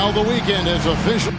Well, the weekend is official.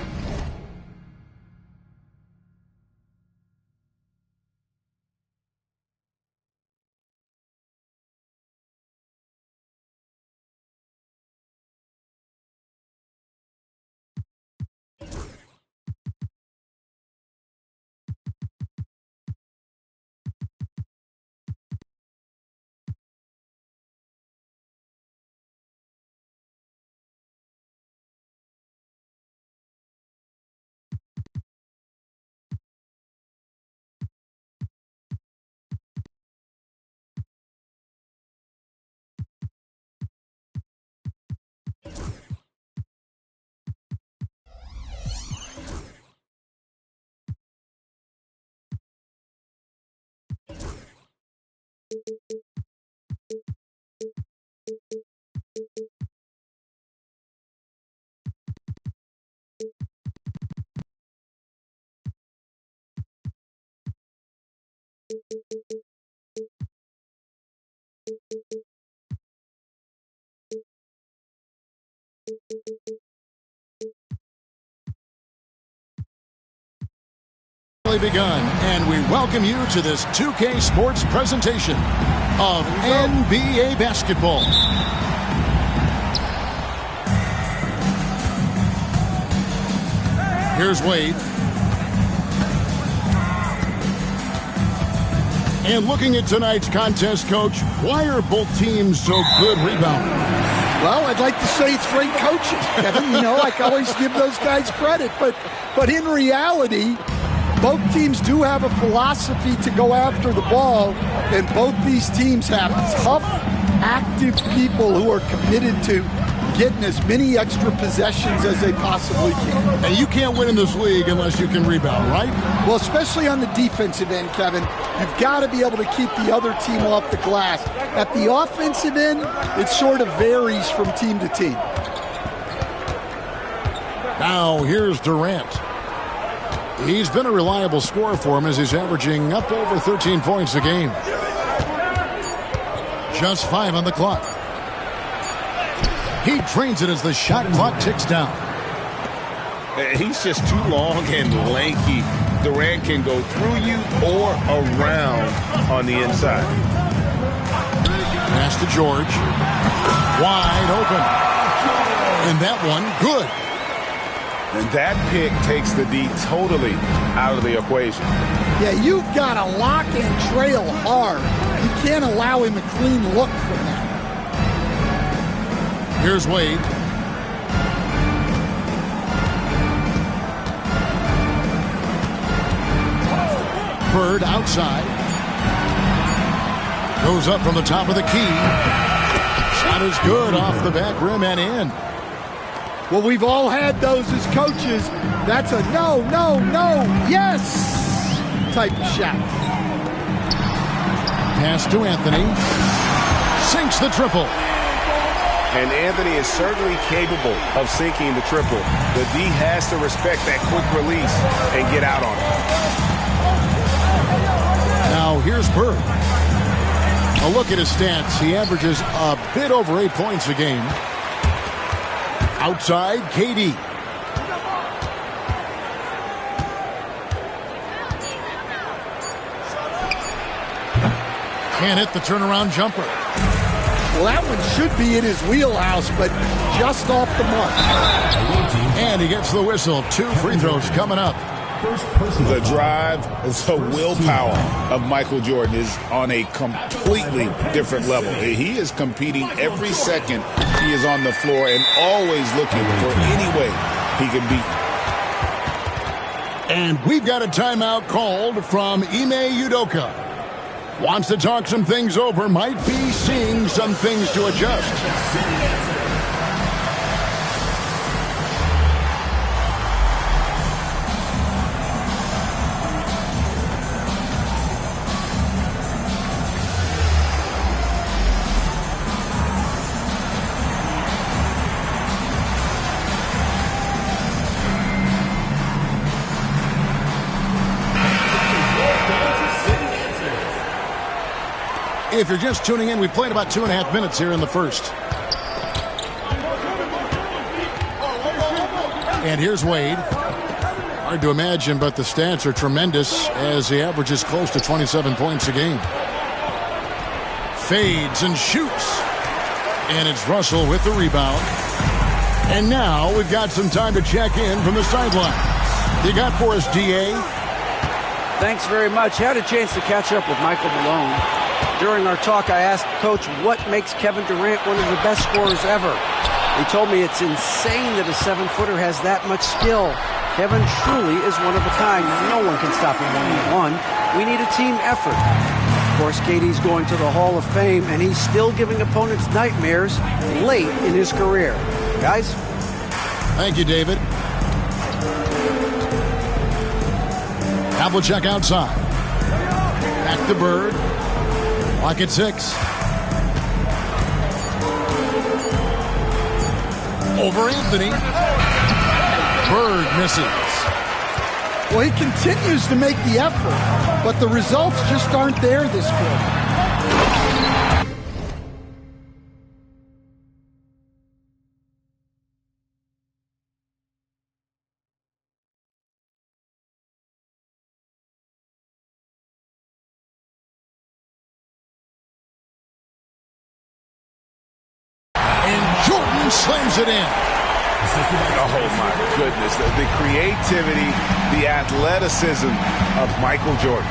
Begun, and we welcome you to this 2K Sports presentation of NBA basketball. Here's Wade. And looking at tonight's contest, Coach, why are both teams so good rebounding? Well, I'd like to say it's great coaching, Kevin. You know, I can always give those guys credit, but in reality, both teams do have a philosophy to go after the ball, and both these teams have tough, active people who are committed to getting as many extra possessions as they possibly can. And you can't win in this league unless you can rebound, right? Well, especially on the defensive end, Kevin, you've got to be able to keep the other team off the glass. At the offensive end, it sort of varies from team to team. Now, here's Durant. He's been a reliable scorer for him as he's averaging up over 13 points a game. Just 5 on the clock. He drains it as the shot clock ticks down. He's just too long and lanky. Durant can go through you or around on the inside. Pass to George. Wide open. And that one, good. And that pick takes the D totally out of the equation. Yeah, you've got to lock and trail hard. You can't allow him a clean look from that. Here's Wade. Bird outside. Goes up from the top of the key. Shot is good off the back rim and in. Well, we've all had those as coaches. That's a no, no, no, yes type of shot. Pass to Anthony. Sinks the triple. And Anthony is certainly capable of sinking the triple. The D has to respect that quick release and get out on it. Now here's Bird. A look at his stats. He averages a bit over 8 points a game. Outside, KD. Can't hit the turnaround jumper. Well, that one should be in his wheelhouse, but just off the mark. And he gets the whistle. 2 free throws coming up. The drive, the willpower of Michael Jordan is on a completely different level. He is competing every second he is on the floor and always looking for any way he can beat. And we've got a timeout called from Ime Udoka. Wants to talk some things over, might be seeing some things to adjust. If you're just tuning in, we've played about 2.5 minutes here in the first. And here's Wade. Hard to imagine, but the stats are tremendous as he averages close to 27 points a game. Fades and shoots. And it's Russell with the rebound. And now we've got some time to check in from the sideline. You got for us, D.A.? Thanks very much. Had a chance to catch up with Michael Malone. During our talk, I asked Coach what makes Kevin Durant one of the best scorers ever. He told me it's insane that a 7-footer has that much skill. Kevin truly is one of a kind. No one can stop him one-on-one. We need a team effort. Of course, KD's going to the Hall of Fame, and he's still giving opponents nightmares late in his career. Guys? Thank you, David. Havlicek outside. Back to Bird. Clock at 6. Over Anthony. Bird misses. Well, he continues to make the effort, but the results just aren't there this quarter. Slams it in. Oh, my goodness. The creativity, the athleticism of Michael Jordan.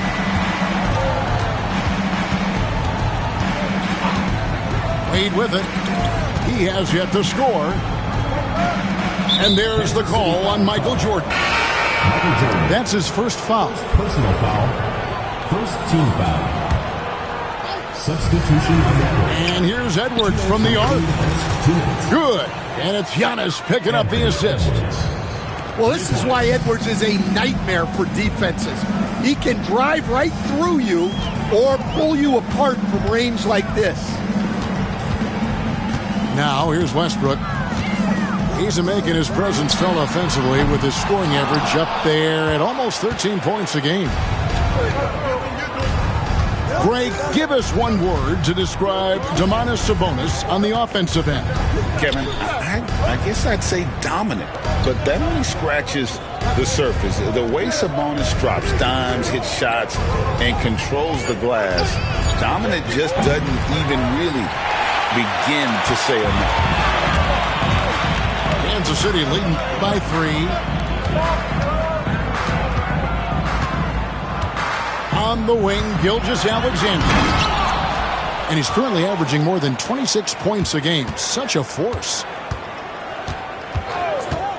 Wade with it. He has yet to score. And there's the call on Michael Jordan. That's his first foul. Personal foul. First team foul. Substitution. And here's Edwards from the arc. Good. And it's Giannis picking up the assist. Well, this is why Edwards is a nightmare for defenses. He can drive right through you or pull you apart from range like this. Now, here's Westbrook. He's making his presence felt offensively with his scoring average up there at almost 13 points a game. Greg, give us one word to describe Domantas Sabonis on the offensive end. Kevin, I guess I'd say dominant, but that only scratches the surface. The way Sabonis drops dimes, hits shots, and controls the glass, dominant just doesn't even really begin to say enough. Kansas City leading by 3. On the wing, Gilgeous-Alexander. And he's currently averaging more than 26 points a game. Such a force.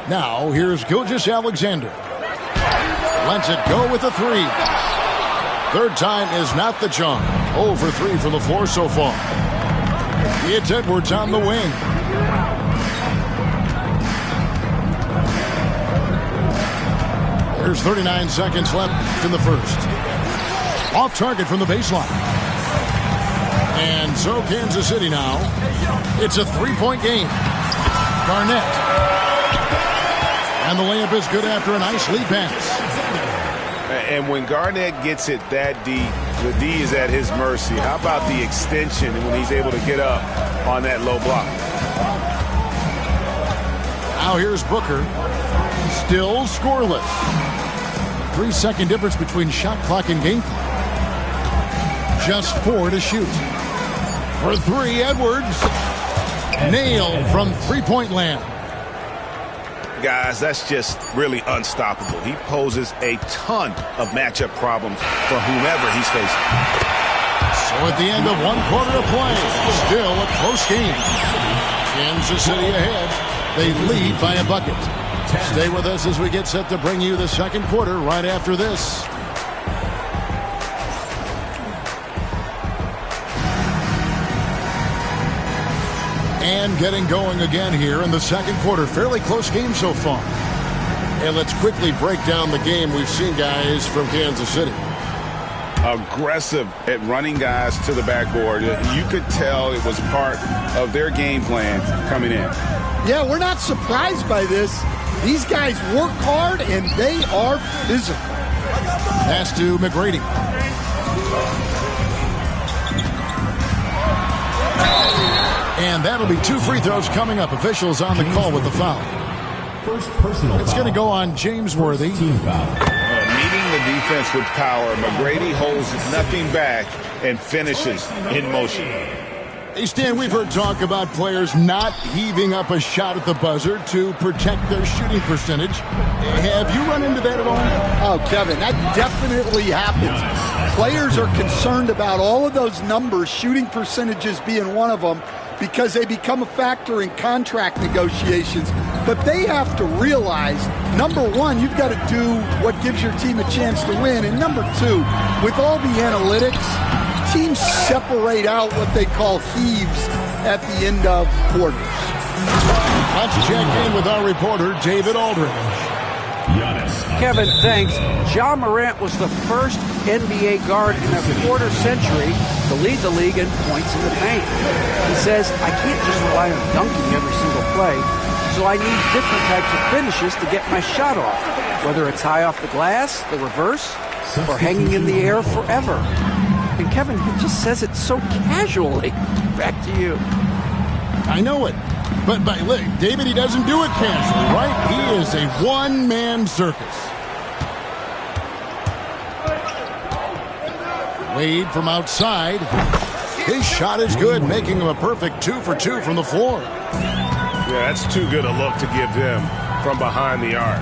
Now, here's Gilgeous-Alexander. Lets it go with a 3. Third time is not the charm. 0 for 3 from the floor so far. It's Edwards on the wing. There's 39 seconds left in the first. Off target from the baseline. And so Kansas City now. It's a 3-point game. Garnett. And the layup is good after a nice lead pass. And when Garnett gets it that deep, the D is at his mercy. How about the extension when he's able to get up on that low block? Now here's Booker. Still scoreless. 3-second difference between shot clock and game clock. Just 4 to shoot. For 3, Edwards. Nailed from three-point land. Guys, that's just really unstoppable. He poses a ton of matchup problems for whomever he's facing. So at the end of 1 quarter of play, still a close game. Kansas City ahead. They lead by a bucket. Stay with us as we get set to bring you the second quarter right after this. And getting going again here in the second quarter. Fairly close game so far. And let's quickly break down the game we've seen, guys, from Kansas City. Aggressive at running guys to the backboard. You could tell it was part of their game plan coming in. Yeah, we're not surprised by this. These guys work hard, and they are physical. Pass to McGrady. And that'll be 2 free throws coming up. Officials on the call with the foul. First personal It's going to go on James Worthy. Team foul. Meeting the defense with power, McGrady holds nothing back and finishes in motion. Hey, Stan, we've heard talk about players not heaving up a shot at the buzzer to protect their shooting percentage. Have you run into that at all? Oh, Kevin, that definitely happens. Players are concerned about all of those numbers, shooting percentages being one of them, because they become a factor in contract negotiations. But they have to realize, number one, you've got to do what gives your team a chance to win. And number two, with all the analytics, teams separate out what they call heaves at the end of quarters. Let's check in with our reporter, David Aldridge. Kevin, thanks. Ja Morant was the first NBA guard in a quarter century to lead the league in points in the paint. He says, I can't just rely on dunking every single play, so I need different types of finishes to get my shot off, whether it's high off the glass, the reverse, or hanging in the air forever. And Kevin, he just says it so casually. Back to you. I know it. But look, David, he doesn't do it casually, right? He is a one-man circus. Wade from outside. His shot is good, making him a perfect 2 for 2 from the floor. Yeah, that's too good a look to give him from behind the arc.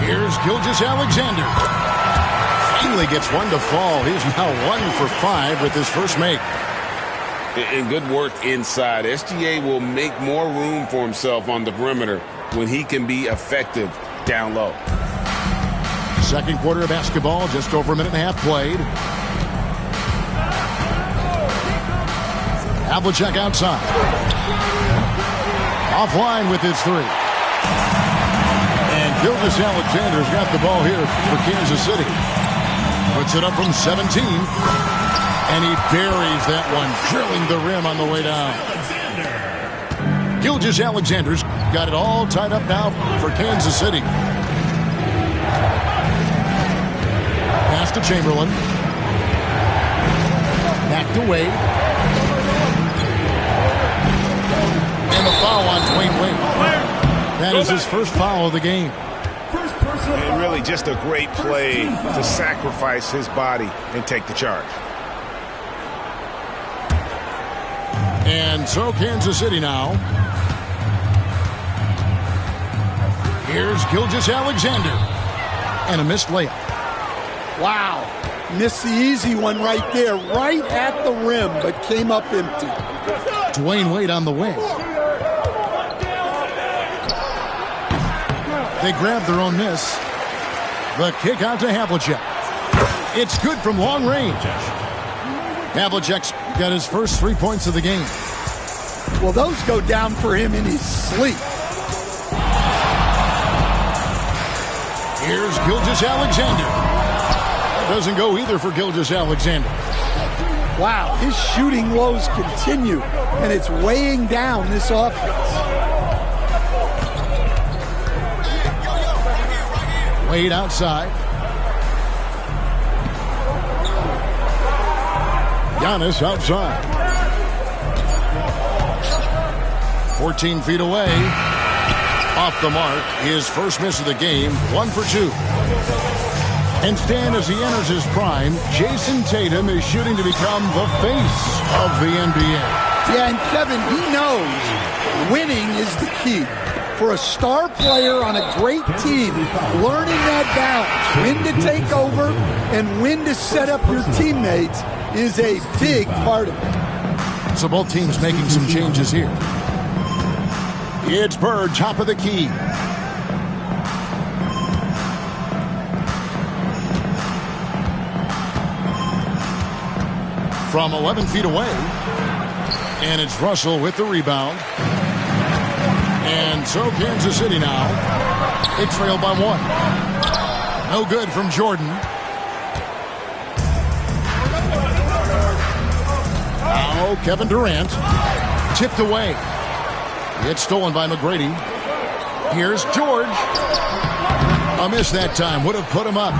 Here's Gilgeous-Alexander. Finally gets one to fall. He's now 1 for 5 with his first make. And good work inside. SGA will make more room for himself on the perimeter when he can be effective down low. Second quarter of basketball, just over a minute and a half played. Havlicek outside. Offline with his three. And Gilgeous-Alexander's got the ball here for Kansas City. Puts it up from 17. And he buries that one, drilling the rim on the way down. Gilgeous-Alexander's got it all tied up now for Kansas City. Pass to Chamberlain. Back to Wade. And the foul on Dwayne Wade. That is his first foul of the game. And really just a great play to sacrifice his body and take the charge. And so Kansas City now. Here's Gilgeous-Alexander. And a missed layup. Wow. Missed the easy one right there, right at the rim, but came up empty. Dwayne Wade on the wing. They grab their own miss. The kick out to Havlicek. It's good from long range. Havlicek's got his first 3 points of the game. Well, those go down for him in his sleep. Here's Gilgeous-Alexander. That doesn't go either for Gilgeous-Alexander. Wow, his shooting woes continue, and it's weighing down this offense. Wade outside. Giannis outside. 14 feet away. Off the mark. His first miss of the game. 1 for 2. And Stan, as he enters his prime, Jason Tatum is shooting to become the face of the NBA. Yeah, and Kevin, he knows winning is the key. For a star player on a great team, learning that balance, when to take over and when to set up your teammates, is a big part of it. So both teams making some changes here. It's Bird, top of the key. From 11 feet away. And it's Russell with the rebound. And so Kansas City now. They trail by 1. No good from Jordan. Now Kevin Durant. Tipped away. It's stolen by McGrady. Here's George. A miss that time. Would have put him up.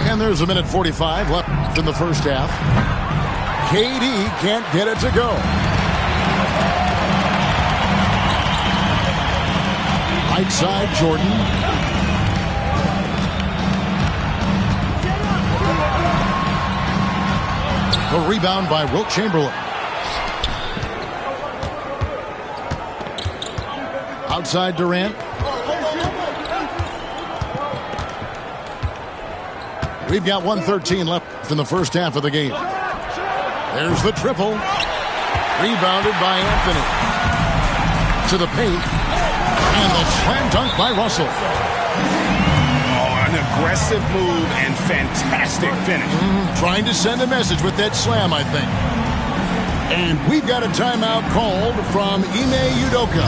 And there's a minute 45 left in the first half. KD can't get it to go. Right side, Jordan. The rebound by Wilt Chamberlain. Outside Durant. We've got 1:13 left in the first half of the game. There's the triple. Rebounded by Anthony. To the paint. And the slam dunk by Russell. Oh, an aggressive move and fantastic finish. Trying to send a message with that slam, I think. And we've got a timeout called from Ime Udoka.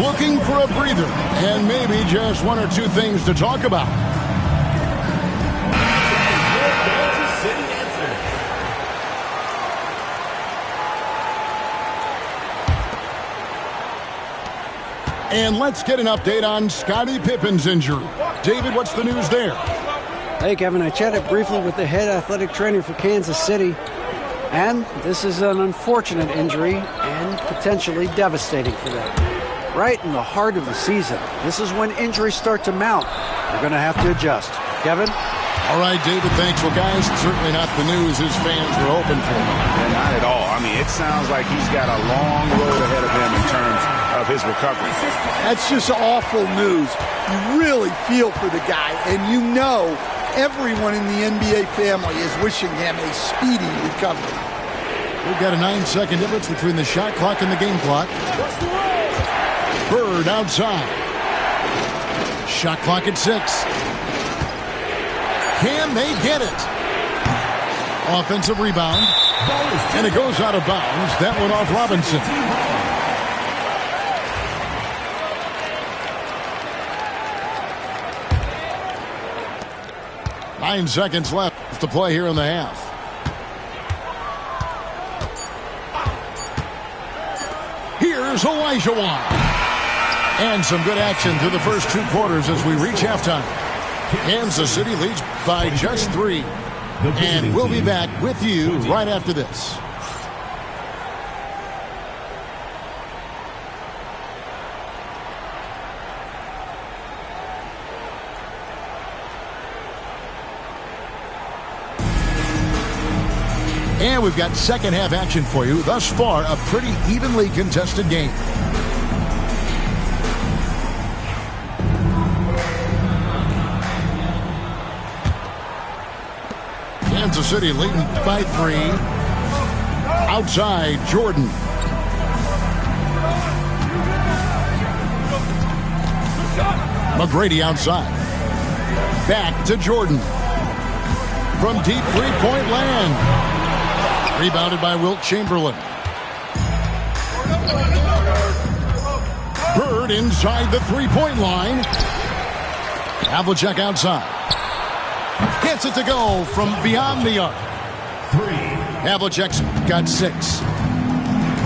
Looking for a breather and maybe just one or two things to talk about. And let's get an update on Scottie Pippen's injury. David, what's the news there? Hey, Kevin, I chatted briefly with the head athletic trainer for Kansas City, and this is an unfortunate injury and potentially devastating for them. Right in the heart of the season. This is when injuries start to mount. They're going to have to adjust. Kevin? All right, David, thanks. Well, guys, certainly not the news his fans were hoping for. Yeah, not at all. I mean, it sounds like he's got a long road ahead of him in terms of his recovery. That's just awful news. You really feel for the guy, and you know everyone in the NBA family is wishing him a speedy recovery. We've got a 9-second difference between the shot clock and the game clock. Bird outside. Shot clock at 6. Can they get it? Offensive rebound. And it goes out of bounds. That one off Robinson. Nine seconds left to play here in the half. Here's Olajuwon. And some good action through the first 2 quarters as we reach halftime. Kansas City leads by just 3. And we'll be back with you right after this. And we've got second half action for you. Thus far, a pretty evenly contested game. Kansas City leading by 3. Outside, Jordan. McGrady outside. Back to Jordan. From deep three-point land. Rebounded by Wilt Chamberlain. Bird inside the three-point line. Havlicek outside. Gets it to go from beyond the arc. 3. Havlicek's got 6.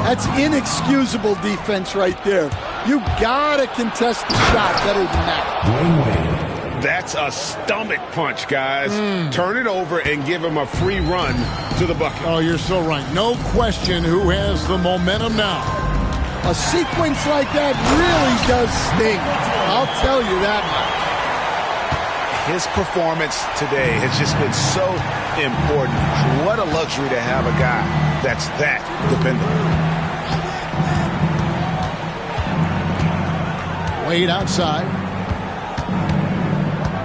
That's inexcusable defense right there. You gotta contest the shot better than that. That's a stomach punch, guys. Turn it over and give him a free run to the bucket. Oh, you're so right. No question who has the momentum now. A sequence like that really does sting. I'll tell you that much. His performance today has just been so important. What a luxury to have a guy that's that dependable. Wade outside.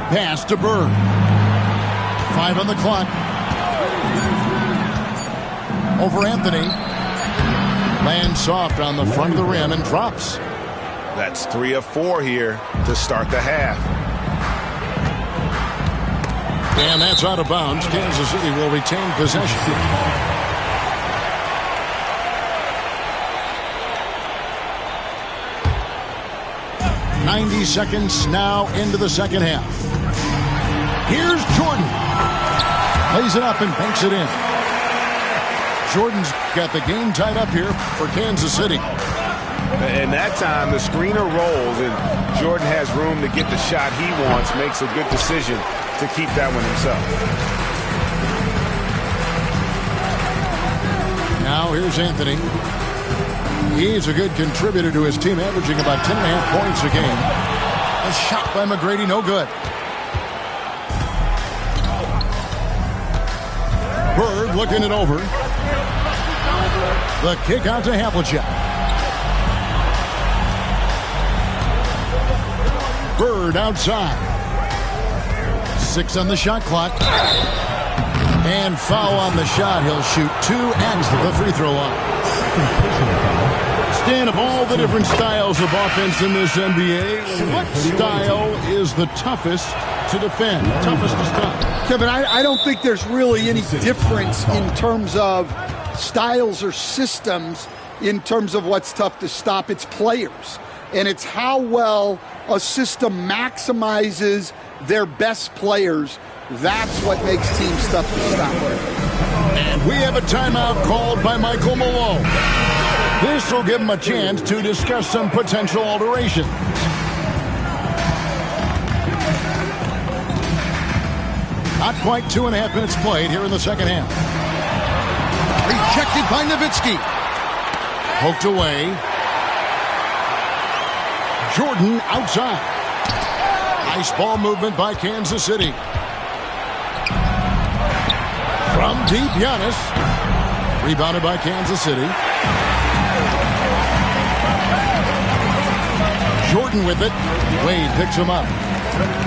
Pass to Bird. 5 on the clock. Over Anthony. Lands soft on the front of the rim and drops. That's 3 of 4 here to start the half. And that's out of bounds. Kansas City will retain possession. "90 seconds now into the second half. Here's Jordan. Plays it up and banks it in. Jordan's got the game tied up here for Kansas City. And that time, the screener rolls, and Jordan has room to get the shot he wants, makes a good decision to keep that one himself. Now here's Anthony. He's a good contributor to his team, averaging about 10.5 points a game. A shot by McGrady, no good. Bird looking it over. The kick out to Havlicek. Bird outside. 6 on the shot clock. And foul on the shot. He'll shoot 2 at the free throw line. Stan, of all the different styles of offense in this NBA, what style is the toughest to defend, toughest to stop? Kevin, I don't think there's really any difference in terms of styles or systems in terms of what's tough to stop. It's players. And it's how well a system maximizes their best players. That's what makes teams tough to stop. And we have a timeout called by Michael Malone. This will give him a chance to discuss some potential alterations. Not quite 2.5 minutes played here in the second half. Rejected by Nowitzki. Poked away. Jordan outside. Nice ball movement by Kansas City. From deep, Giannis. Rebounded by Kansas City. Jordan with it. Wade picks him up.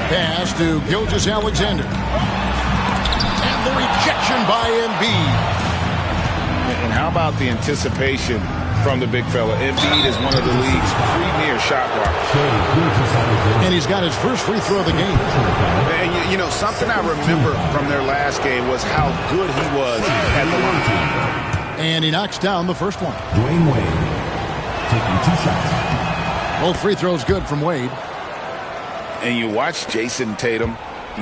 Pass to Gilgeous-Alexander. And the rejection by Embiid. And how about the anticipation from the big fella? Embiid is one of the league's premier shot blockers. And he's got his first free throw of the game. And you know, something I remember from their last game was how good he was at the line. And he knocks down the first one. Dwayne Wade taking 2 shots. Both free throws good from Wade. And you watch Jason Tatum,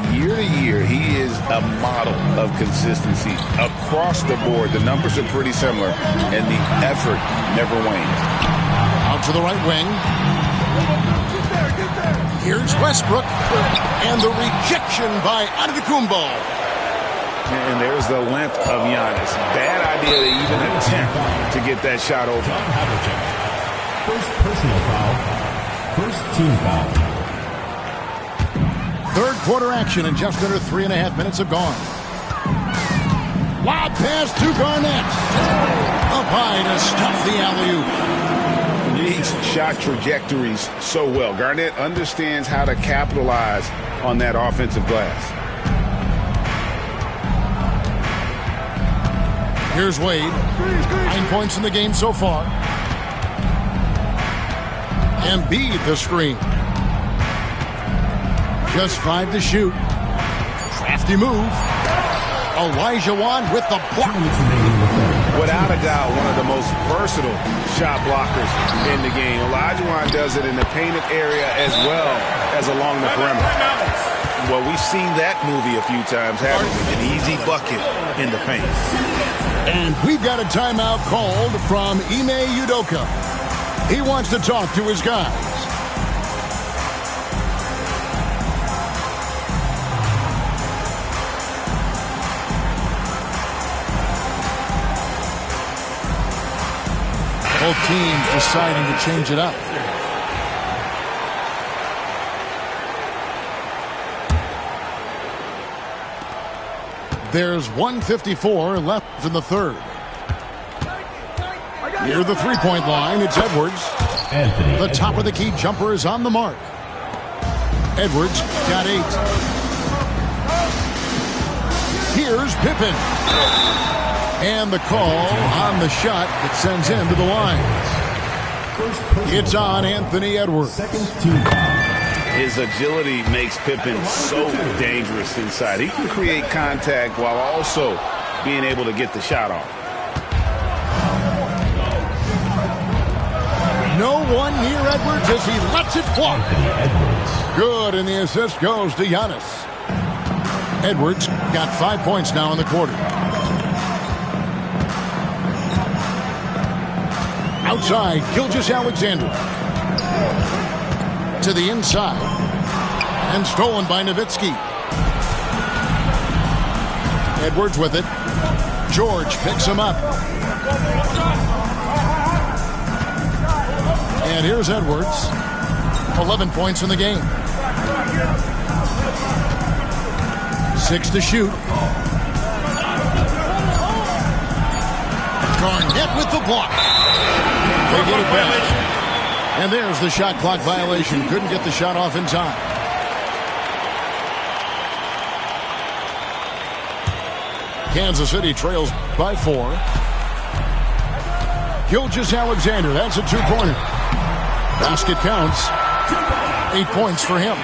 year to year, he is a model of consistency across the board. The numbers are pretty similar, and the effort never wanes. Out to the right wing. Here's Westbrook. And the rejection by Antetokounmpo. And there's the length of Giannis. Bad idea to even attempt to get that shot over. First personal foul. First team foul. Third quarter action and just under 3.5 minutes have gone. Lob pass to Garnett. Up high to stop the alley-oop. Reads shot trajectories so well. Garnett understands how to capitalize on that offensive glass. Here's Wade. 9 points in the game so far. Embiid the screen. Just 5 to shoot. Crafty move. Olajuwon with the block. Without a doubt, one of the most versatile shot blockers in the game. Olajuwon does it in the painted area as well as along the perimeter. Well, we've seen that movie a few times, haven't we? An easy bucket in the paint. And we've got a timeout called from Ime Udoka. He wants to talk to his guys. Both teams deciding to change it up. There's 1:54 left in the third. Near the three-point line, it's Edwards. The top of the key jumper is on the mark. Edwards got 8. Here's Pippen. And the call on the shot that sends him to the line. It's on Anthony Edwards. Second team foul. His agility makes Pippen so dangerous inside. He can create contact while also being able to get the shot off. No one near Edwards as he lets it fly. Good, and the assist goes to Giannis. Edwards got 5 points now in the quarter. Outside, Gilgeous-Alexander. To the inside. And stolen by Nowitzki. Edwards with it. George picks him up. And here's Edwards. 11 points in the game. 6 to shoot. Garnett with the block. They get it back. And there's the shot clock violation. Couldn't get the shot off in time. Kansas City trails by 4. Gilgeous-Alexander, that's a two-pointer. Basket counts. 8 points for him.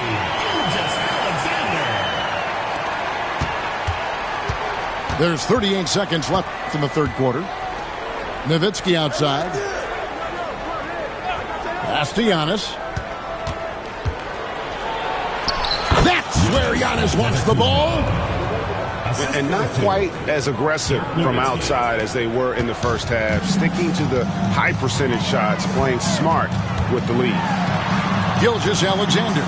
There's 38 seconds left in the third quarter. Nowitzki outside. Pass to Giannis. That's where Giannis wants the ball. And not quite as aggressive from outside as they were in the first half. Sticking to the high percentage shots, playing smart with the lead. Gilgeous-Alexander.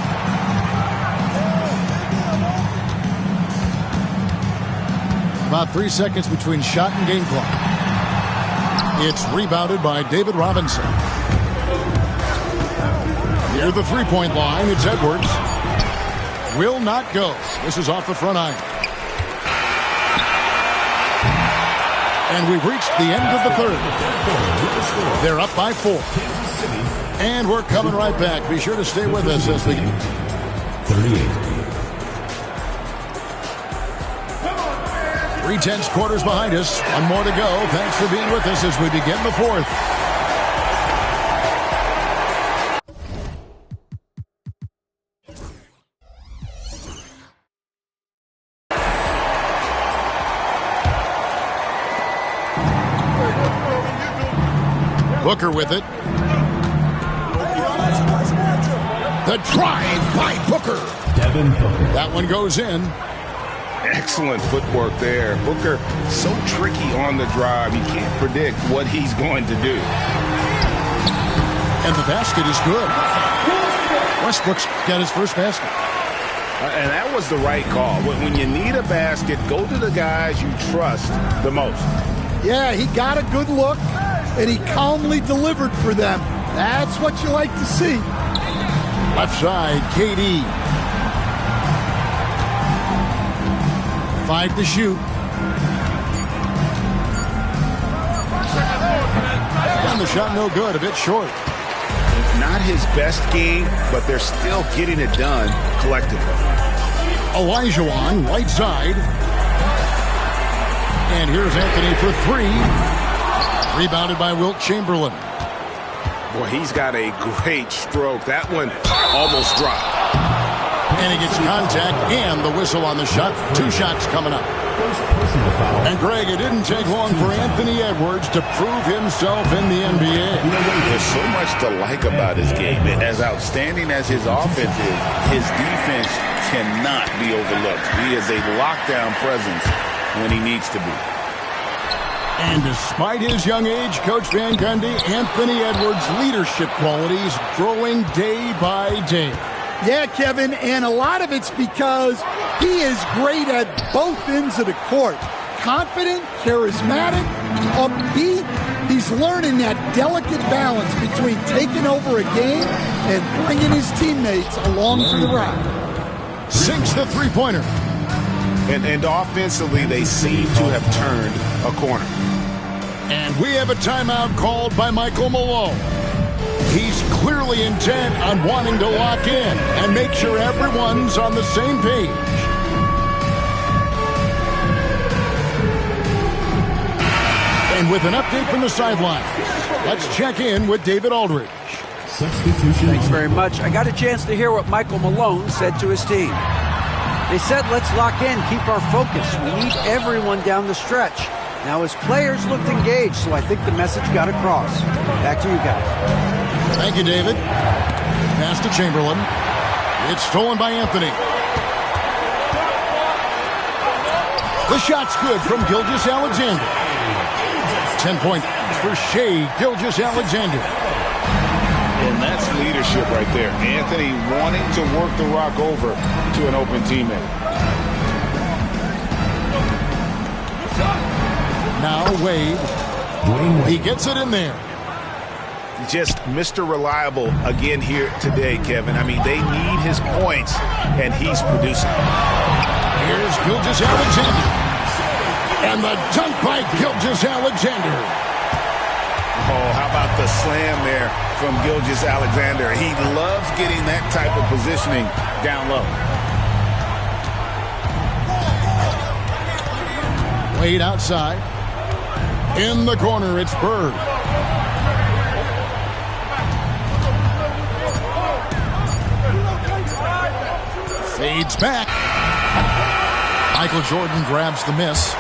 About 3 seconds between shot and game clock. It's rebounded by David Robinson. Near the three-point line, it's Edwards. Will not go. This is off the front iron. And we've reached the end of the third. They're up by 4. And we're coming right back. Be sure to stay with us as we... 38. 3/10 quarters behind us. One more to go. Thanks for being with us as we begin the fourth. Booker with it. The drive by Booker. Devin Booker. That one goes in. Excellent footwork there. Booker, so tricky on the drive. You can't predict what he's going to do. And the basket is good. Westbrook's got his first basket. And that was the right call. When you need a basket, go to the guys you trust the most. Yeah, he got a good look, and he calmly delivered for them. That's what you like to see. Left side, KD. 5 to shoot. And the shot no good, a bit short. Not his best game, but they're still getting it done collectively. Olajuwon, right side. And here's Anthony for 3. Rebounded by Wilt Chamberlain. Boy, he's got a great stroke. That one almost dropped. And he gets contact and the whistle on the shot. 2 shots coming up. And Greg, it didn't take long for Anthony Edwards to prove himself in the NBA. There's so much to like about his game. As outstanding as his offense is, his defense cannot be overlooked. He is a lockdown presence when he needs to be. And despite his young age, Coach Van Gundy, Anthony Edwards' leadership qualities growing day by day. Yeah, Kevin, and a lot of it's because he is great at both ends of the court. Confident, charismatic, upbeat. He's learning that delicate balance between taking over a game and bringing his teammates along for the ride. Sinks the three-pointer. And offensively, they seem to have turned a corner. And we have a timeout called by Michael Malone. He's clearly intent on wanting to lock in and make sure everyone's on the same page. And with an update from the sidelines, let's check in with David Aldridge. Substitution. Thanks very much. I got a chance to hear what Michael Malone said to his team. They said, let's lock in, keep our focus. We need everyone down the stretch. Now, his players looked engaged, so I think the message got across. Back to you guys. Thank you, David. Pass to Chamberlain. It's stolen by Anthony. The shot's good from Gilgeous-Alexander. 10 points for Shai Gilgeous-Alexander. And that's leadership right there. Anthony wanting to work the rock over to an open teammate. Now Wade. He gets it in there. just Mr. Reliable again here today, Kevin. I mean, they need his points, and he's producing. Here's Gilgeous-Alexander. And the dunk by Gilgeous-Alexander. Oh, how about the slam there from Gilgeous-Alexander? He loves getting that type of positioning down low. Wade outside. In the corner, it's Bird. Fades back. Michael Jordan grabs the miss.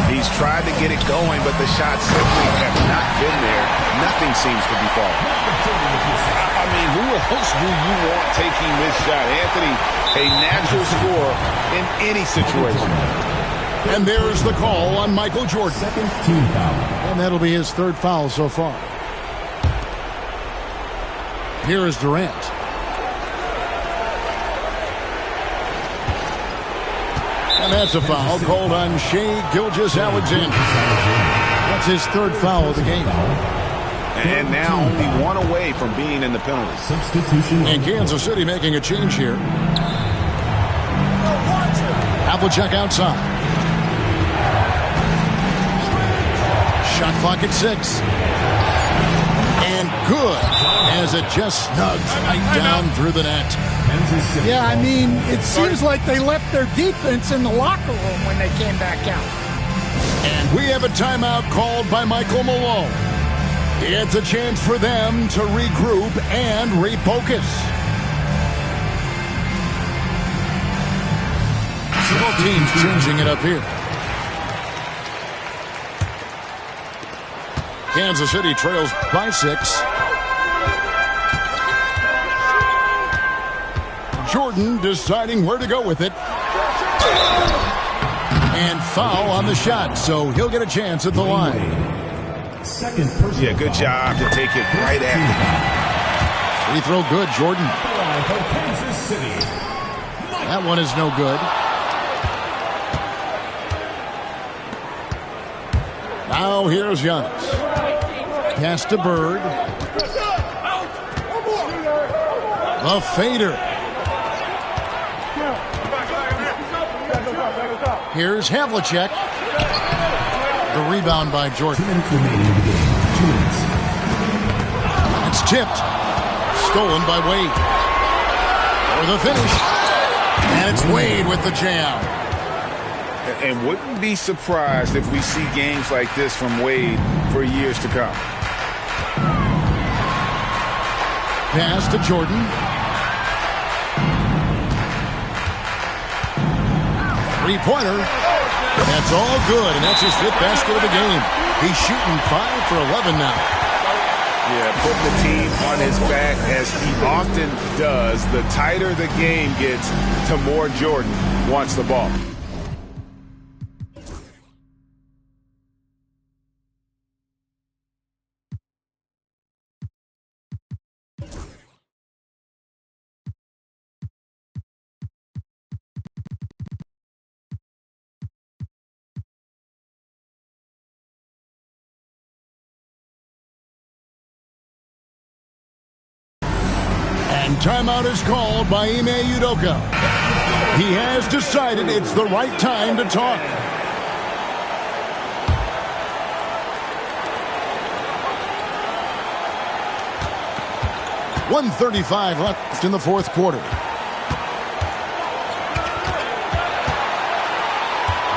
He's tried to get it going, but the shots simply have not been there. Nothing seems to be falling. I mean, who else do you want taking this shot? Anthony, A natural scorer in any situation. And there's the call on Michael Jordan. Second team foul. And that'll be his third foul so far. Here is Durant. And that's a foul called on Shai Gilgeous-Alexander. That's his third foul of the game. And now only one away from being in the penalty. Substitution. And Kansas City making a change here. Havlicek outside. Shot clock at 6. And good as it just snugs right down through the net. Yeah, I mean, it seems like they left their defense in the locker room when they came back out. And we have a timeout called by Michael Malone. It's a chance for them to regroup and refocus. Both teams changing it up here. Kansas City trails by 6. Jordan deciding where to go with it. And foul on the shot, so he'll get a chance at the line. Second person. Yeah, good job to take it right at him. Free throw good, Jordan. Kansas City. That one is no good. Now here's Giannis. Pass to Bird. The fader. Here's Havlicek. The rebound by Jordan. 2 minutes remaining in the game. 2 minutes. It's tipped. Stolen by Wade. For the finish. And it's Wade with the jam. And wouldn't be surprised if we see games like this from Wade for years to come. Pass to Jordan. Three-pointer. That's all good, and that's his 5th basket of the game. He's shooting 5 for 11 now. Yeah, putting the team on his back as he often does. The tighter the game gets, the more Jordan wants the ball. And timeout is called by Ime Udoka. He has decided it's the right time to talk. .135 left in the fourth quarter.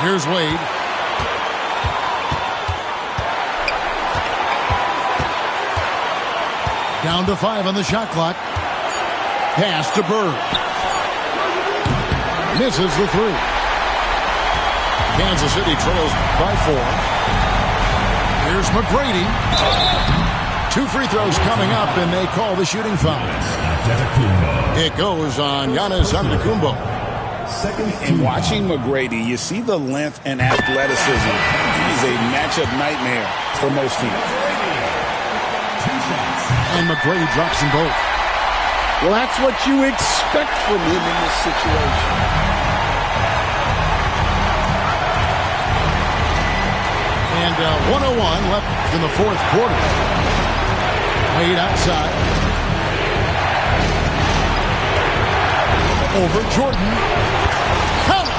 Here's Wade. Down to 5 on the shot clock. Pass to Bird. Misses the 3. Kansas City trails by 4. Here's McGrady. 2 free throws coming up, and they call the shooting foul. It goes on Giannis Antetokounmpo. And watching McGrady, you see the length and athleticism. He's a matchup nightmare for most teams. And McGrady drops them both. Well, that's what you expect from him in this situation. And 101 left in the fourth quarter. Wade outside. Over Jordan. Count.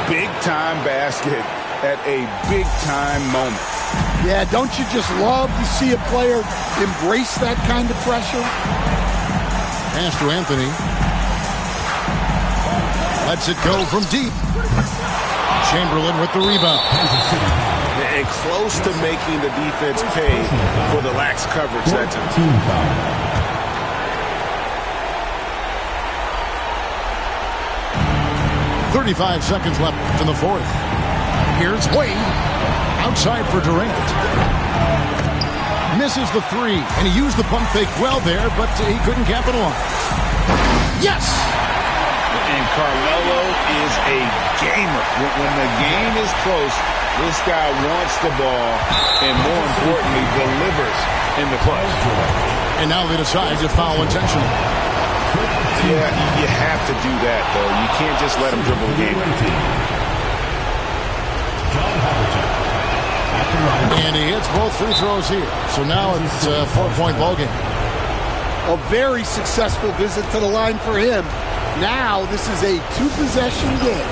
Big-time basket at a big-time moment. Yeah, don't you just love to see a player embrace that kind of pressure? Pass to Anthony. Lets it go from deep. Chamberlain with the rebound. And close to making the defense pay for the lax coverage that time. Team foul. .35 seconds left in the fourth. Here's Wade. Outside for Durant. Misses the three, and he used the pump fake well there, but he couldn't capitalize. Yes! And Carmelo is a gamer. When the game is close, this guy wants the ball and, more importantly, delivers in the clutch. And now they decide to foul intentionally. Yeah, you have to do that, though. You can't just let him dribble the game. And he hits both free throws here. So now it's a 4-point ball game. A very successful visit to the line for him. Now this is a two-possession game.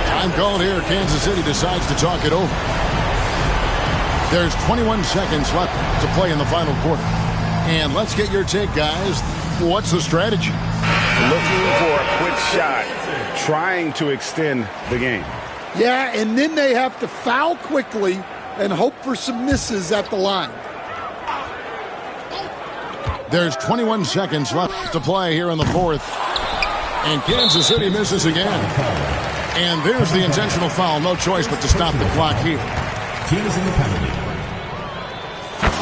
Time called here. Kansas City decides to talk it over. There's 21 seconds left to play in the final quarter. And let's get your take, guys. What's the strategy? Looking for a quick shot, trying to extend the game. Yeah, and then they have to foul quickly and hope for some misses at the line. There's 21 seconds left to play here in the fourth. And Kansas City misses again. And there's the intentional foul. No choice but to stop the clock here. Team is in the penalty.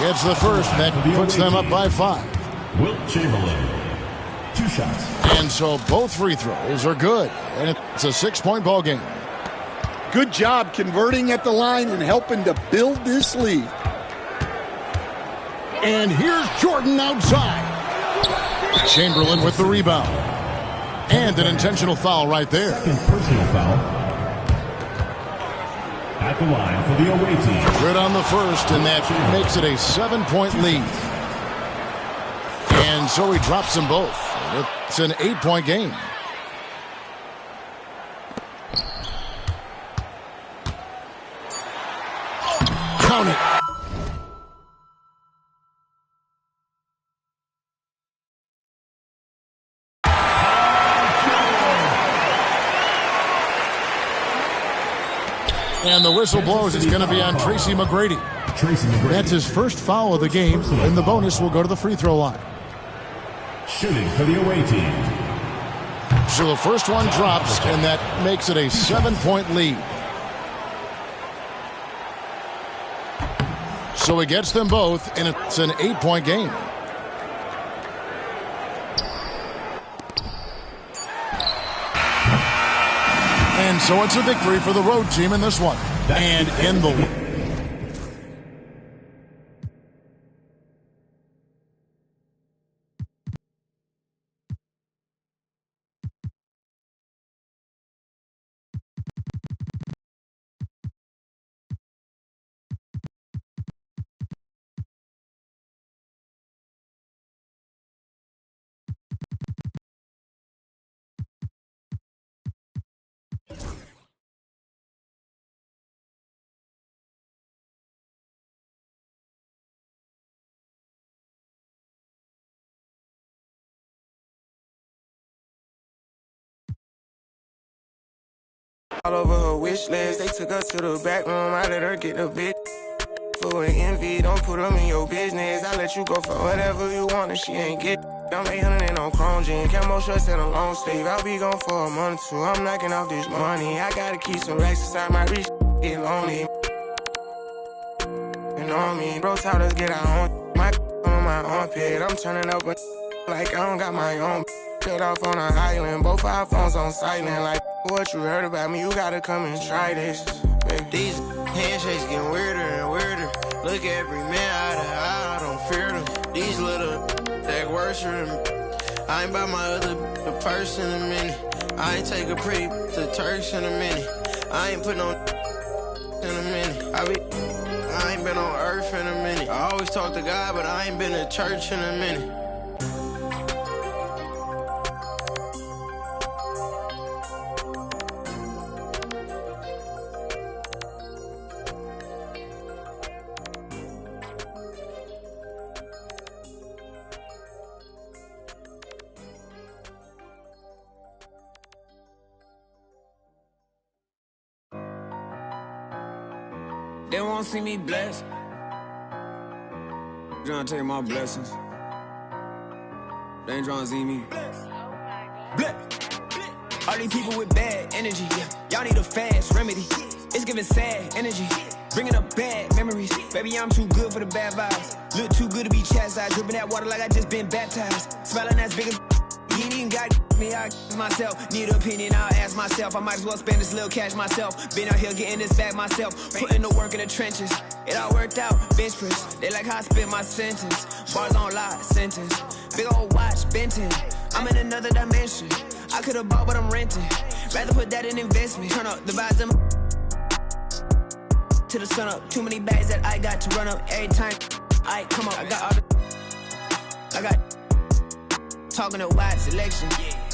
Gets the first. That puts them up by 5. Wilt Chamberlain. 2 shots. And so both free throws are good. And it's a 6-point ball game. Good job converting at the line and helping to build this lead. And here's Jordan outside. Chamberlain with the rebound. And an intentional foul right there. Second personal foul. At the line for the away team. Good on the first, and that makes it a 7-point lead. And so he drops them both. It's an 8-point game. Count it. And the whistle blows. It's going to be on Tracy McGrady. That's his first foul of the game, and the bonus will go to the free throw line. Shooting for the away team. So the first one drops, and that makes it a 7-point lead. So he gets them both, and it's an 8-point game. And so it's a victory for the road team in this one. And in the... All over her wish list, they took her to the back room. I let her get the bit. For an envy, don't put them in your business. I let you go for whatever you want and she ain't get. I'm 800 and on chrome jean, camo shorts and a long sleeve. I'll be gone for a month or two. I'm knocking off this money. I gotta keep some racks inside my reach. Get lonely. And on me, bro, taught us get our own. My on my armpit. I'm turning up like I don't got my own. Cut off on an island, both our phones on silent. Like what you heard about me, you gotta come and try this. Baby. These handshakes getting weirder and weirder. Look every man eye to eye, I don't fear them. These little that worse than me. I ain't buy my other the purse in a minute. I ain't take a pretty to Turks in a minute. I ain't put no in a minute. I ain't been on earth in a minute. I always talk to God, but I ain't been to church in a minute. They won't see me blessed. Trying to take my blessings. They ain't trying to see me. All these people with bad energy. Y'all need a fast remedy. It's giving sad energy. Bringing up bad memories. Baby, I'm too good for the bad vibes. Look too good to be chastised. Dripping that water like I just been baptized. Smiling as big as you ain't even got me, I myself. Need an opinion, I'll ask myself. I might as well spend this little cash myself. Been out here getting this back myself. Putting the work in the trenches. It all worked out, bench press. They like how I spit my sentence. Bars on lot, sentence. Big old watch, Benton. I'm in another dimension. I could've bought, but I'm renting. Rather put that in investment. Turn up the vibes to the sun up. Too many bags that I got to run up every time. I come up, I got all the. I got. Talking a wide selection.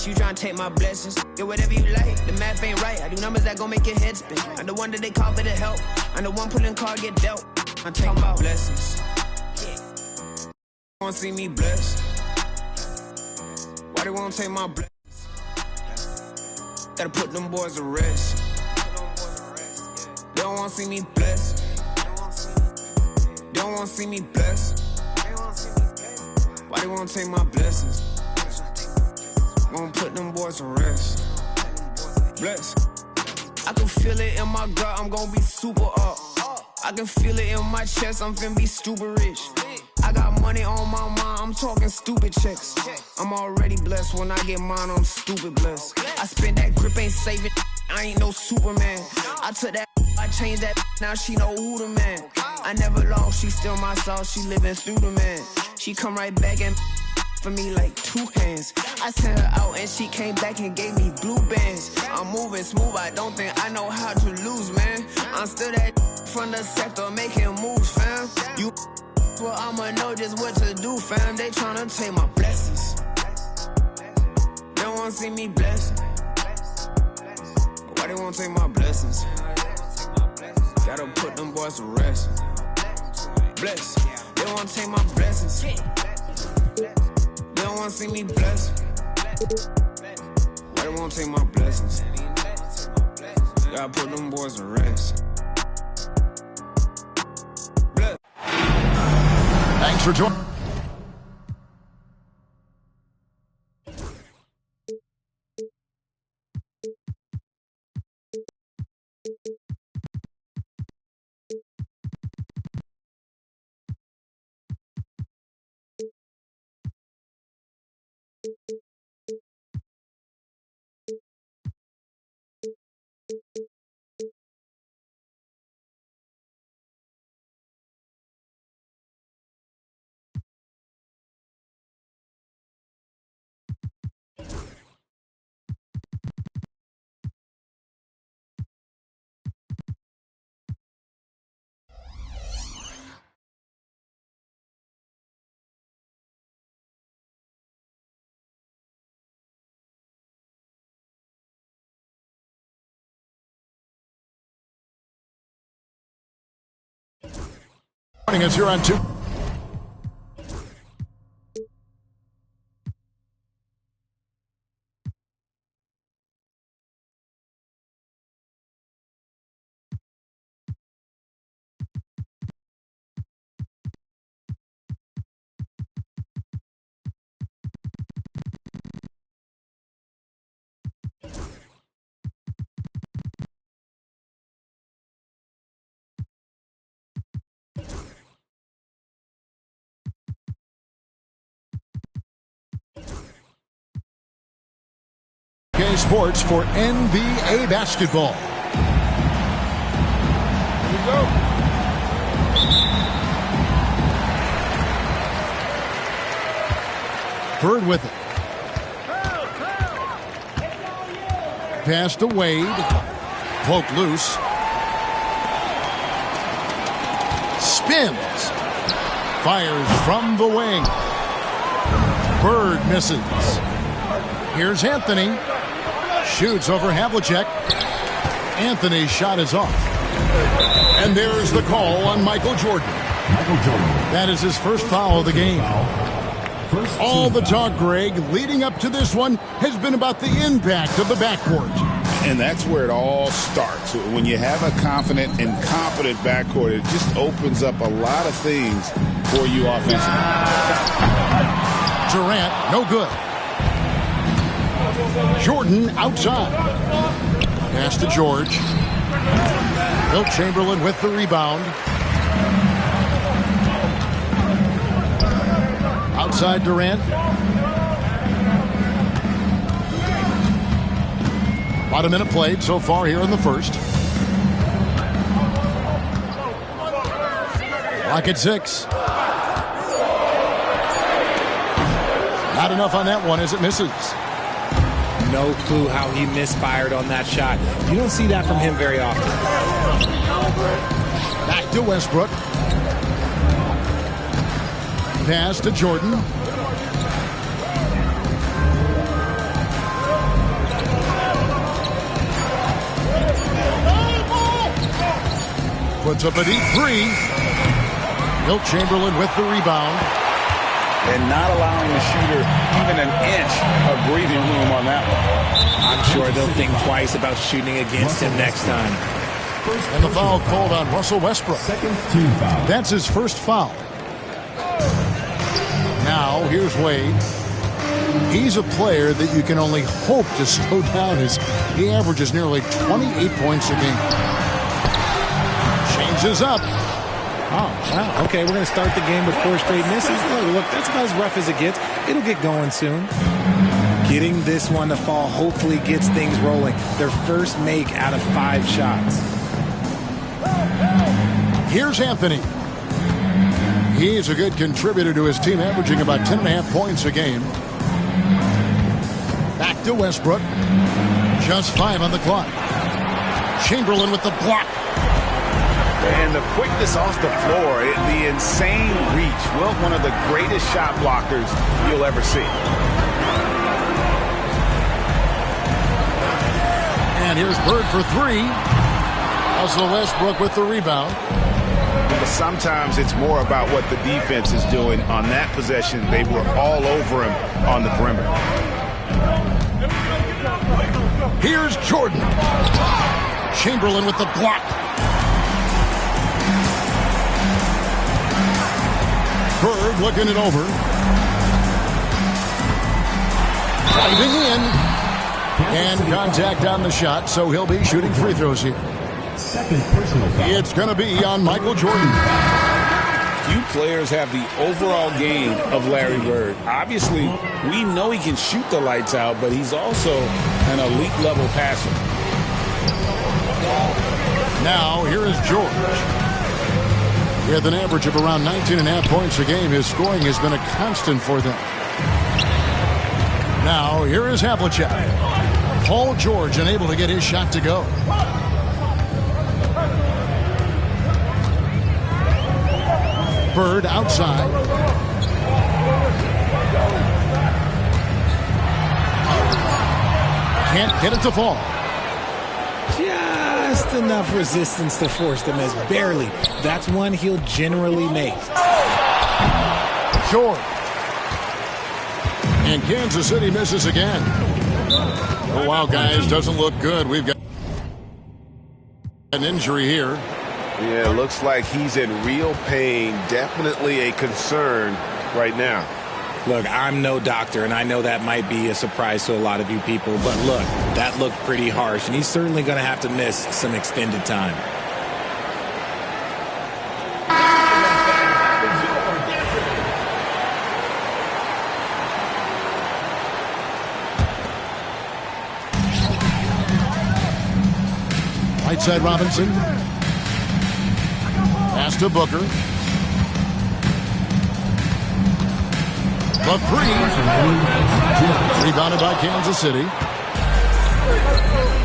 You trying to take my blessings. Get whatever you like. The math ain't right. I do numbers that gon' make your head spin. I'm the one that they call for the help. I'm the one pulling card get dealt. I'm taking my blessings. Wanna see me blessed? Why they won't take my blessings? Gotta put them boys to rest. They don't wanna see me blessed. They don't wanna see me blessed. Why they won't take my blessings? Gonna put them boys to rest. Bless. I can feel it in my gut, I'm gonna be super up. I can feel it in my chest, I'm finna be stupid rich. I got money on my mind, I'm talking stupid checks. I'm already blessed, when I get mine, I'm stupid blessed. I spend that grip, ain't saving, I ain't no Superman. I took that, I changed that, now she know who the man. I never lost, she still my sauce, she living through the man. She come right back and for me like 2 hands. I sent her out and she came back and gave me blue bands. I'm moving smooth, I don't think I know how to lose, man. I'm still that from the sector making moves, fam. You well, I'ma know just what to do, fam. They tryna take my blessings. They don't wanna see me blessed. Why they won't take my blessings? Gotta put them boys to rest. Bless. They wanna take my blessings. They don't wanna see me blessed. Why they won't take my blessings? Gotta put them boys to rest. Bless. Thanks for joining. Joining us here on 2. Sports for NBA basketball. Here we go. Bird with it. Pass to Wade. Poke loose. spins. Fires from the wing. Bird misses. Here's Anthony. Shoots over Havlicek. Anthony's shot is off. And there's the call on Michael Jordan. That is his first foul of the game. All the talk, Greg, leading up to this one has been about the impact of the backcourt. And that's where it all starts. When you have a confident and competent backcourt, it just opens up a lot of things for you offensively. Durant, no good. Jordan outside. Pass to George. Wilt Chamberlain with the rebound. Outside Durant. About a minute played so far here in the first. Clock at 6. Not enough on that one as it misses. No clue how he misfired on that shot. You don't see that from him very often. Back to Westbrook. Pass to Jordan. Puts up a deep three. Wilt Chamberlain with the rebound. And not allowing the shooter even an inch of breathing room on that one. I'm sure they'll think twice about shooting against him next time. And the foul called on Russell Westbrook. That's his first foul. Now, here's Wade. He's a player that you can only hope to slow down as he averages nearly 28 points a game. Changes up. Oh, wow. Okay, we're going to start the game with 4 straight misses. Look, that's about as rough as it gets. It'll get going soon. Getting this one to fall hopefully gets things rolling. Their first make out of 5 shots. Here's Anthony. He's a good contributor to his team, averaging about 10.5 points a game. Back to Westbrook. Just 5 on the clock. Chamberlain with the block. And the quickness off the floor, the insane reach. Wilt, one of the greatest shot blockers you'll ever see. And here's Bird for 3. Russell Westbrook with the rebound. But sometimes it's more about what the defense is doing on that possession. They were all over him on the perimeter. Here's Jordan. Chamberlain with the block. Bird looking it over. Driving in. And contact on the shot, so he'll be shooting free throws here. Second personal foul. It's going to be on Michael Jordan. Few players have the overall game of Larry Bird. Obviously, we know he can shoot the lights out, but he's also an elite level passer. Now, here is George. With an average of around 19.5 points a game, his scoring has been a constant for them. Now, here is Havlicek. Paul George unable to get his shot to go. Bird outside. Can't get it to fall. Just enough resistance to force the miss. Barely. That's one he'll generally make. Short. And Kansas City misses again. Oh, wow, guys. Doesn't look good. We've got an injury here. Yeah, looks like he's in real pain. Definitely a concern right now. Look, I'm no doctor, and I know that might be a surprise to a lot of you people, but look, that looked pretty harsh, and he's certainly going to have to miss some extended time. Right side Robinson. Pass to Booker. The 3. Rebounded by Kansas City.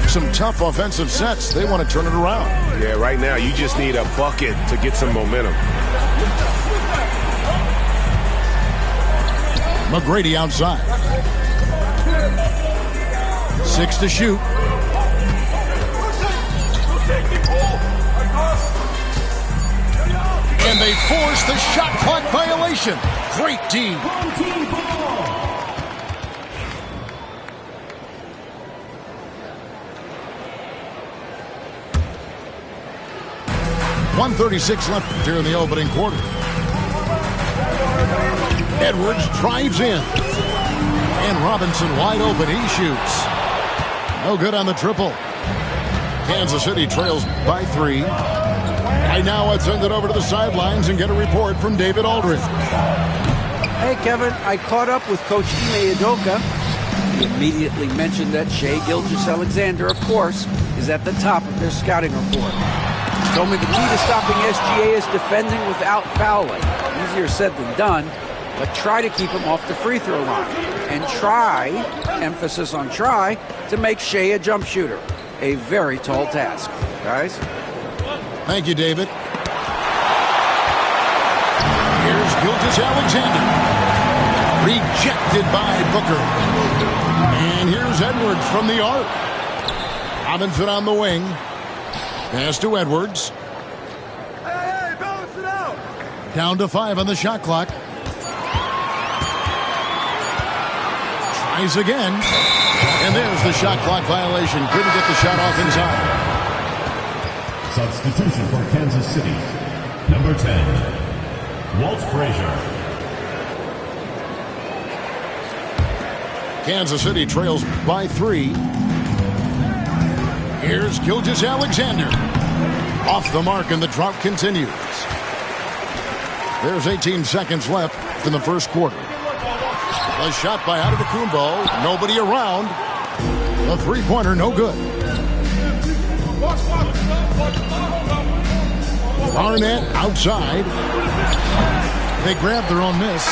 Some tough offensive sets. They want to turn it around. Yeah, right now you just need a bucket to get some momentum. McGrady outside. 6 to shoot. And they force the shot clock violation. Great D. 1:36 left here in the opening quarter. Edwards drives in. And Robinson wide open. He shoots. No good on the triple. Kansas City trails by 3. Right now, let's send it over to the sidelines and get a report from David Aldridge. Hey, Kevin, I caught up with Coach Ime Udoka. He immediately mentioned that Shai Gilgeous-Alexander, of course, is at the top of their scouting report. He told me the key to stopping SGA is defending without fouling. Easier said than done, but try to keep him off the free throw line. And try, emphasis on try, to make Shai a jump shooter. A very tall task. Guys? Thank you, David. Here's Gilgeous-Alexander. Rejected by Booker. And here's Edwards from the arc. Robinson on the wing. Pass to Edwards. Hey, balance it out. Down to 5 on the shot clock. Tries again. And there's the shot clock violation. Couldn't get the shot off in time. Substitution for Kansas City. Number 10, Walt Frazier. Kansas City trails by 3. Here's Gilgeous-Alexander. Off the mark, and the drought continues. There's 18 seconds left in the first quarter. A shot by Antetokounmpo. Nobody around. The three-pointer, no good. Barnett outside. They grab their own miss.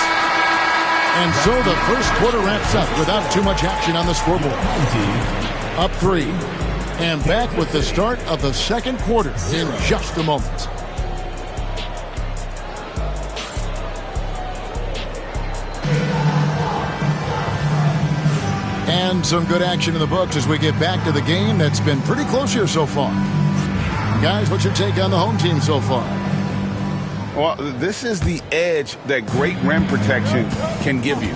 And so the first quarter wraps up without too much action on the scoreboard. Up 3. And back with the start of the second quarter in just a moment. And some good action in the books as we get back to the game that's been pretty close here so far. Guys, what's your take on the home team so far? Well, this is the edge that great rim protection can give you.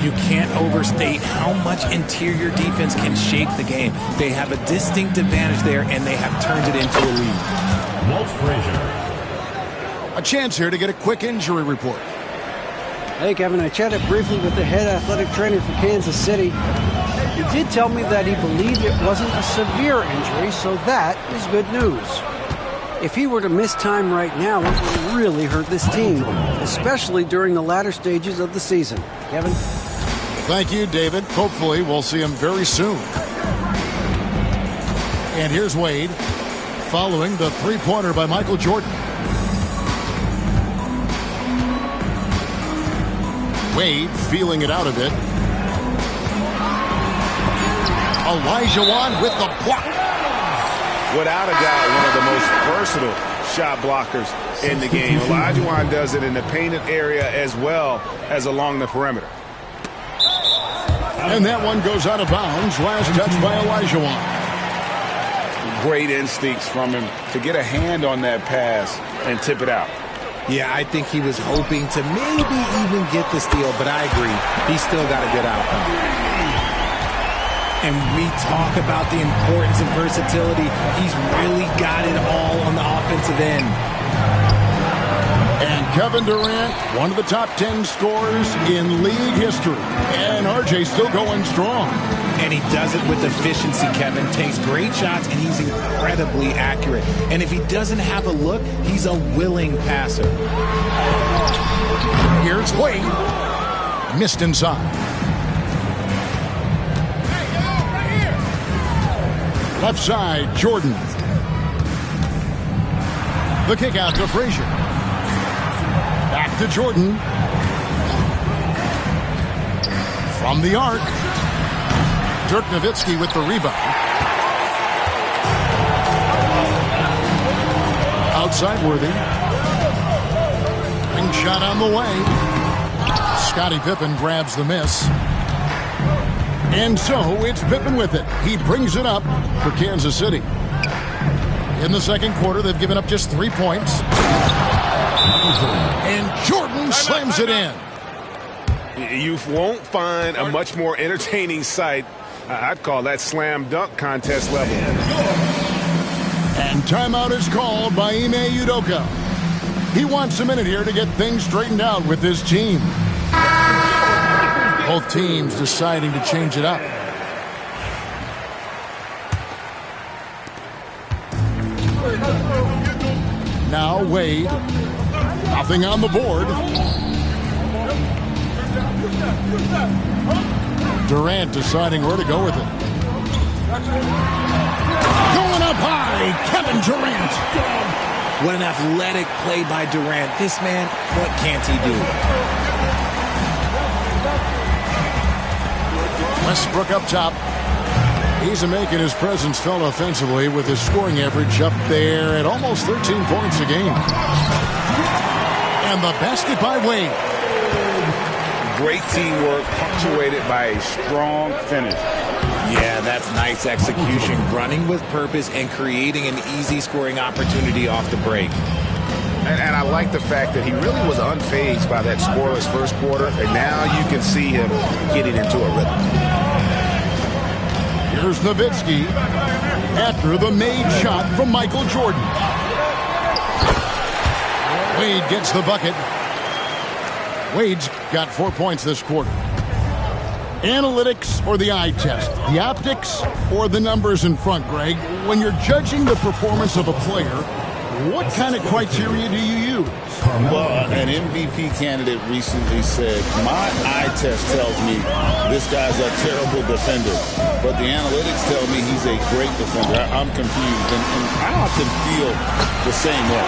You can't overstate how much interior defense can shape the game. They have a distinct advantage there, and they have turned it into a lead. Walt Frazier. A chance here to get a quick injury report. Hey, Kevin, I chatted briefly with the head athletic trainer for Kansas City. He did tell me that he believed it wasn't a severe injury, so that is good news. If he were to miss time right now, it would really hurt this team, especially during the latter stages of the season. Kevin? Thank you, David. Hopefully, we'll see him very soon. And here's Wade, following the three-pointer by Michael Jordan. Wade feeling it out a bit. Olajuwon with the block. Without a doubt, one of the most versatile shot blockers in the game. Olajuwon does it in the painted area as well as along the perimeter. And that one goes out of bounds. Last touch by Olajuwon. Great instincts from him to get a hand on that pass and tip it out. Yeah, I think he was hoping to maybe even get the steal, but I agree. He still got a good outcome. And we talk about the importance of versatility. He's really got it all on the offensive end. And Kevin Durant, one of the top 10 scorers in league history. And RJ's still going strong. And he does it with efficiency, Kevin. Takes great shots, and he's incredibly accurate. And if he doesn't have a look, he's a willing passer. Here's Wade. Missed inside. Left side, Jordan. The kick out to Frazier. Back to Jordan. From the arc. Dirk Nowitzki with the rebound. Outside Worthy. Long shot on the way. Scottie Pippen grabs the miss. And so it's Pippen with it. He brings it up for Kansas City. In the second quarter, they've given up just 3 points. And Jordan slams it in. You won't find a much more entertaining sight. I'd call that slam dunk contest level. And timeout is called by Ime Udoka. He wants a minute here to get things straightened out with his team. Both teams deciding to change it up. Now Wade. Nothing on the board. Durant deciding where to go with it. Going up high, Kevin Durant. What an athletic play by Durant. This man, what can't he do? Westbrook up top. He's making his presence felt offensively with his scoring average up there at almost 13 points a game. And the basket by Wade. Great teamwork punctuated by a strong finish. Yeah, that's nice execution. Running with purpose and creating an easy scoring opportunity off the break. And I like the fact that he really was unfazed by that scoreless first quarter. And now you can see him getting into a rhythm. Here's Nowitzki after the made shot from Michael Jordan. Wade gets the bucket. Wade's got 4 points this quarter. Analytics or the eye test? The optics or the numbers in front, Greg? When you're judging the performance of a player, what kind of criteria do you use? Well, an MVP candidate recently said, my eye test tells me this guy's a terrible defender, but the analytics tell me he's a great defender. I'm confused, and I often feel the same way.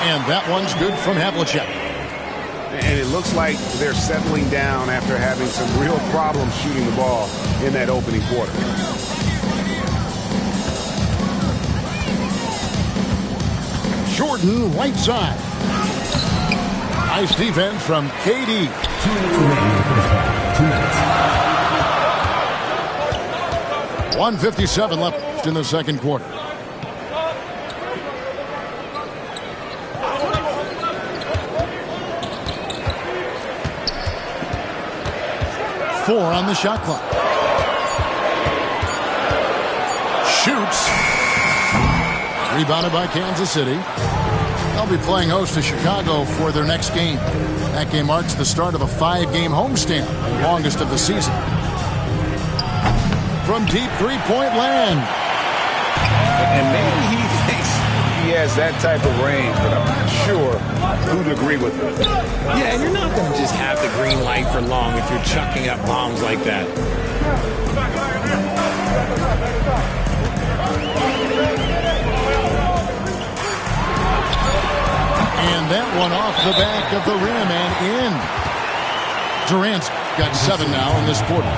And that one's good from Havlicek. And it looks like they're settling down after having some real problems shooting the ball in that opening quarter. Jordan right side. Nice defense from KD. 1:57 left in the second quarter. Four on the shot clock. Shoots. Rebounded by Kansas City. They'll be playing host to Chicago for their next game. That game marks the start of a 5-game homestand, the longest of the season. From deep three-point land. And maybe he thinks he has that type of range, but I'm not sure who'd agree with him. Yeah, and you're not going to just have the green light for long if you're chucking up bombs like that. And that one off the back of the rim and in. Durant's got 7 now in this quarter.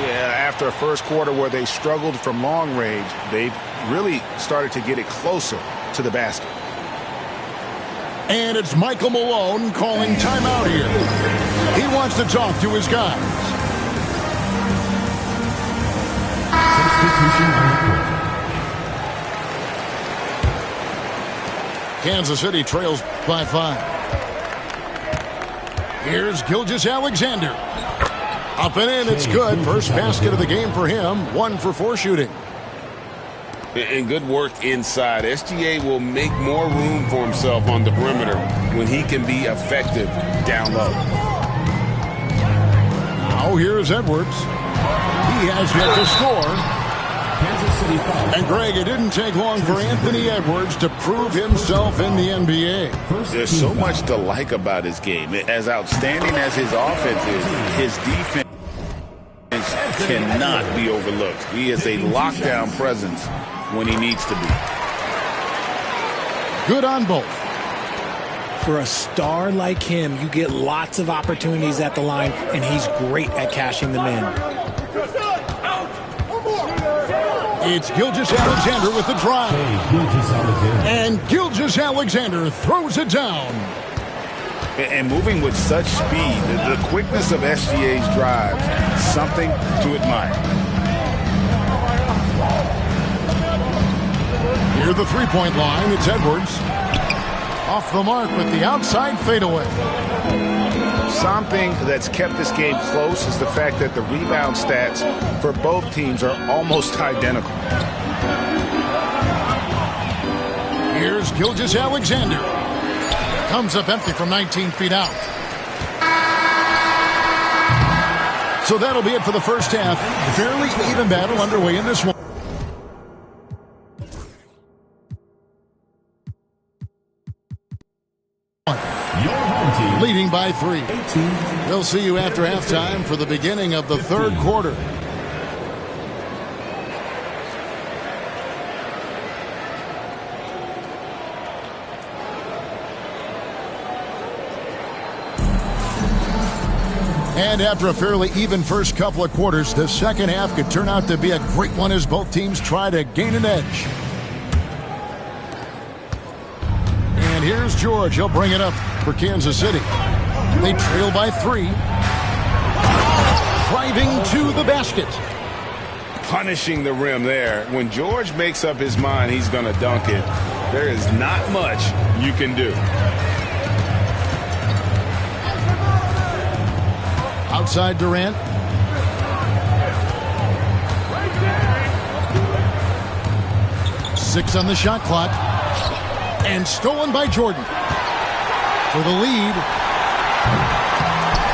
Yeah, after a first quarter where they struggled from long range, they've really started to get it closer to the basket. And it's Michael Malone calling timeout here. He wants to talk to his guys. Kansas City trails by 5. Here's Gilgeous-Alexander. Up and in, it's good. First basket of the game for him. 1 for 4 shooting. And good work inside. SGA will make more room for himself on the perimeter when he can be effective down low. Now here's Edwards. He has yet to score. And Greg, it didn't take long for Anthony Edwards to prove himself in the NBA. There's so much to like about his game. As outstanding as his offense is, his defense cannot be overlooked. He is a lockdown presence when he needs to be. Good on both. For a star like him, you get lots of opportunities at the line, and he's great at cashing them in. It's Gilgeous-Alexander with the drive. And Gilgeous Gilgeous-Alexander throws it down. And moving with such speed, the quickness of SGA's drive, something to admire. Near the three-point line, it's Edwards. Off the mark with the outside fadeaway. Something that's kept this game close is the fact that the rebound stats for both teams are almost identical. Here's Gilgeous-Alexander. Comes up empty from 19 feet out. So that'll be it for the first half. Fairly even battle underway in this one. Leading by 3. We'll see you after halftime for the beginning of the third quarter. And after a fairly even first couple of quarters, the second half could turn out to be a great one as both teams try to gain an edge. And here's George. He'll bring it up for Kansas City. They trail by 3. Driving to the basket. Punishing the rim there. When George makes up his mind he's going to dunk it, there is not much you can do. Outside Durant. Six on the shot clock. And stolen by Jordan. For the lead.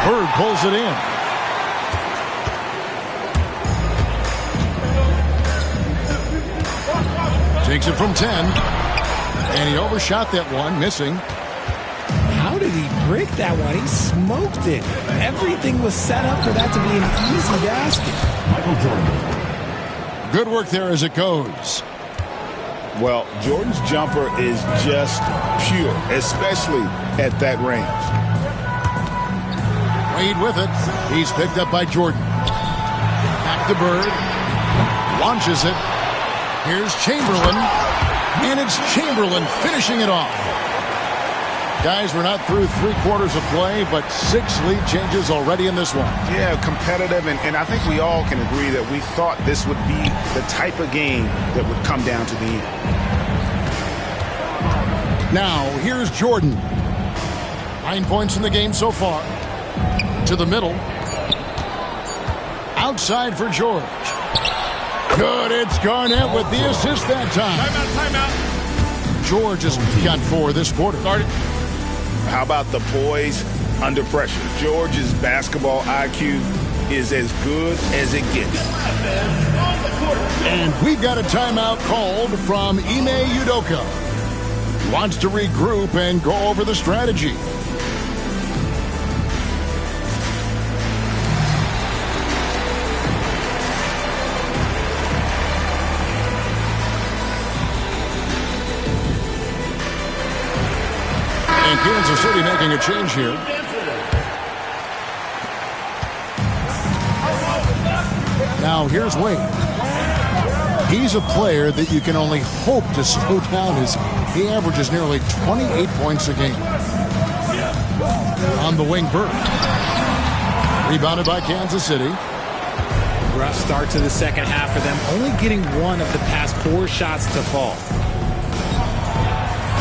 Bird pulls it in. Takes it from 10. And he overshot that one, missing. How did he break that one? He smoked it. Everything was set up for that to be an easy basket. Michael Jordan. Good work there as it goes. Well, Jordan's jumper is just pure, especially at that range. Wade with it. He's picked up by Jordan. Back to Bird. Launches it. Here's Chamberlain. And it's Chamberlain finishing it off. Guys, we're not through 3 quarters of play, but 6 lead changes already in this one. Yeah, competitive, and I think we all can agree that we thought this would be the type of game that would come down to the end. Now, here's Jordan. 9 points in the game so far. To the middle. Outside for George. Good, it's Garnett with the assist that time. Timeout. George has got 4 this quarter. How about the poise under pressure? George's basketball IQ is as good as it gets. And we've got a timeout called from Ime Udoka. Wants to regroup and go over the strategy. And Kansas City making a change here. Now here's Wade. He's a player that you can only hope to slow down as he averages nearly 28 points a game. On the wing, Bird. Rebounded by Kansas City. Rough start to the second half for them, only getting 1 of the past 4 shots to fall.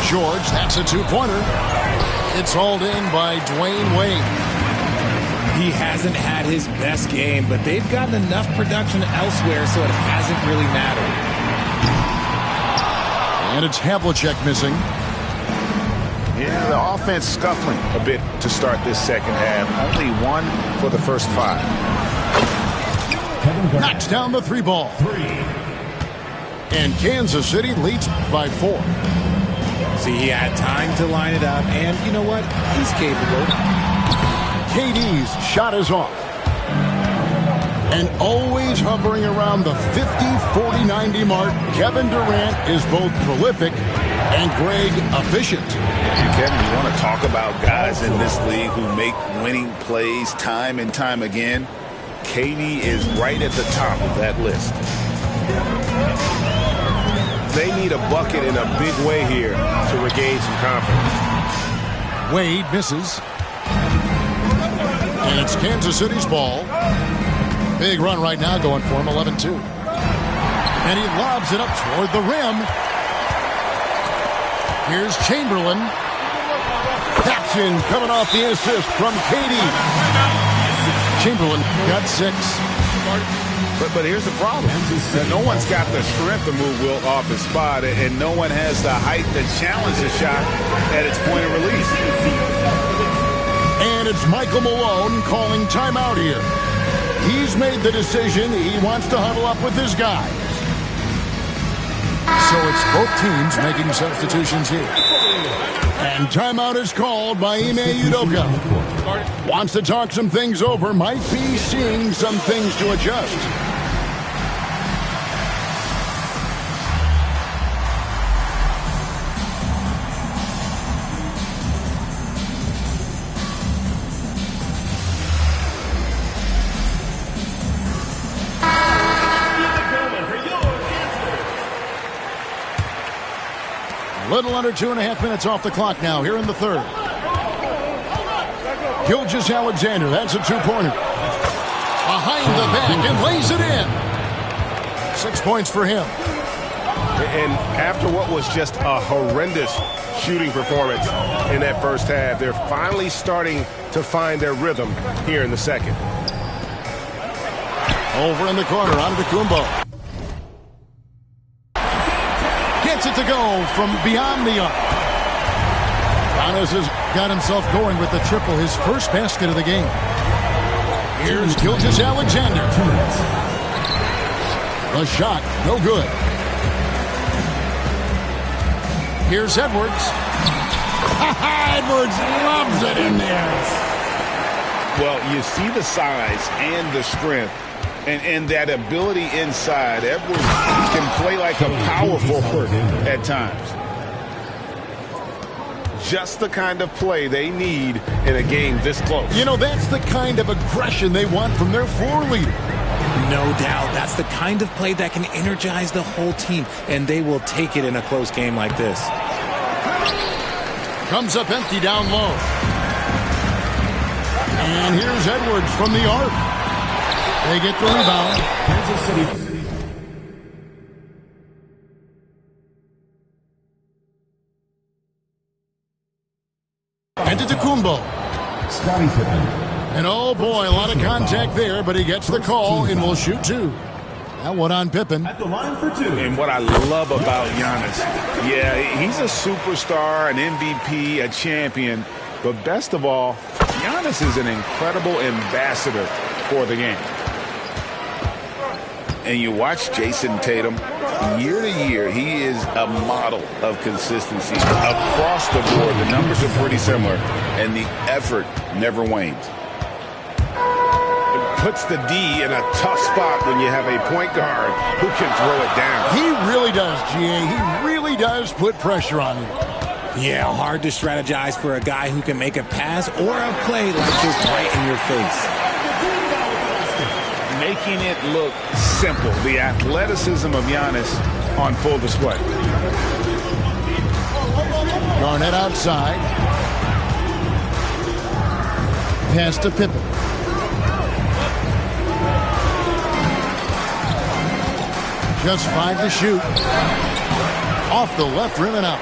George, that's a 2-pointer. It's hauled in by Dwayne Wade. He hasn't had his best game, but they've gotten enough production elsewhere, so it hasn't really mattered. And it's Havlicek missing. Yeah, the offense scuffling a bit to start this second half. Only 1 for the first 5. Knocks down the 3 ball. And Kansas City leads by 4. See, he had time to line it up, and you know what? He's capable. KD's shot is off. And always hovering around the 50, 40, 90 mark, Kevin Durant is both prolific and Greg efficient. And Kevin, you want to talk about guys in this league who make winning plays time and time again? KD is right at the top of that list. they need a bucket in a big way here to regain some confidence. Wade misses. And it's Kansas City's ball. Big run right now going for him, 11-2. And he lobs it up toward the rim. Here's Chamberlain. Action coming off the assist from Katie. Chamberlain got 6. But here's the problem. No one's got the strength to move Wilt off his spot, and no one has the height to challenge the shot at its point of release. And it's Michael Malone calling timeout here. He's made the decision. He wants to huddle up with his guys. So it's both teams making substitutions here. And timeout is called by Ime Udoka. Wants to talk some things over. Might be seeing some things to adjust. Little under 2.5 minutes off the clock now here in the third. Gilgeous-Alexander, that's a two-pointer. Behind the back and lays it in. 6 points for him. And after what was just a horrendous shooting performance in that first half, they're finally starting to find their rhythm here in the second. Over in the corner, Antetokounmpo. Gets it to go from beyond the arc. Giannis has got himself going with the triple, his first basket of the game. Here's Gilgeous-Alexander. The shot, no good. Here's Edwards. Edwards loves it in there. Well, you see the size and the strength. And that ability inside. Edwards can play like a power forward at times. Just the kind of play they need in a game this close. You know, that's the kind of aggression they want from their floor leader. No doubt. That's the kind of play that can energize the whole team, and they will take it in a close game like this. Comes up empty down low. And here's Edwards from the arc. They get the rebound. Kansas City. Antetokounmpo. Scottie Pippen. And oh boy, a lot of contact there, but he gets the call and will shoot 2. That one on Pippen. At the line for 2. And what I love about Giannis, yeah, he's a superstar, an MVP, a champion. But best of all, Giannis is an incredible ambassador for the game. And you watch Jason Tatum, year to year, he is a model of consistency. Across the board, the numbers are pretty similar, and the effort never wanes. It puts the D in a tough spot when you have a point guard who can throw it down. He really does, GA. He really does put pressure on you. Yeah, hard to strategize for a guy who can make a pass or a play like this right in your face. Making it look simple. The athleticism of Giannis on full display. Garnett outside. Pass to Pippen. Just 5 to shoot. Off the left rim and out.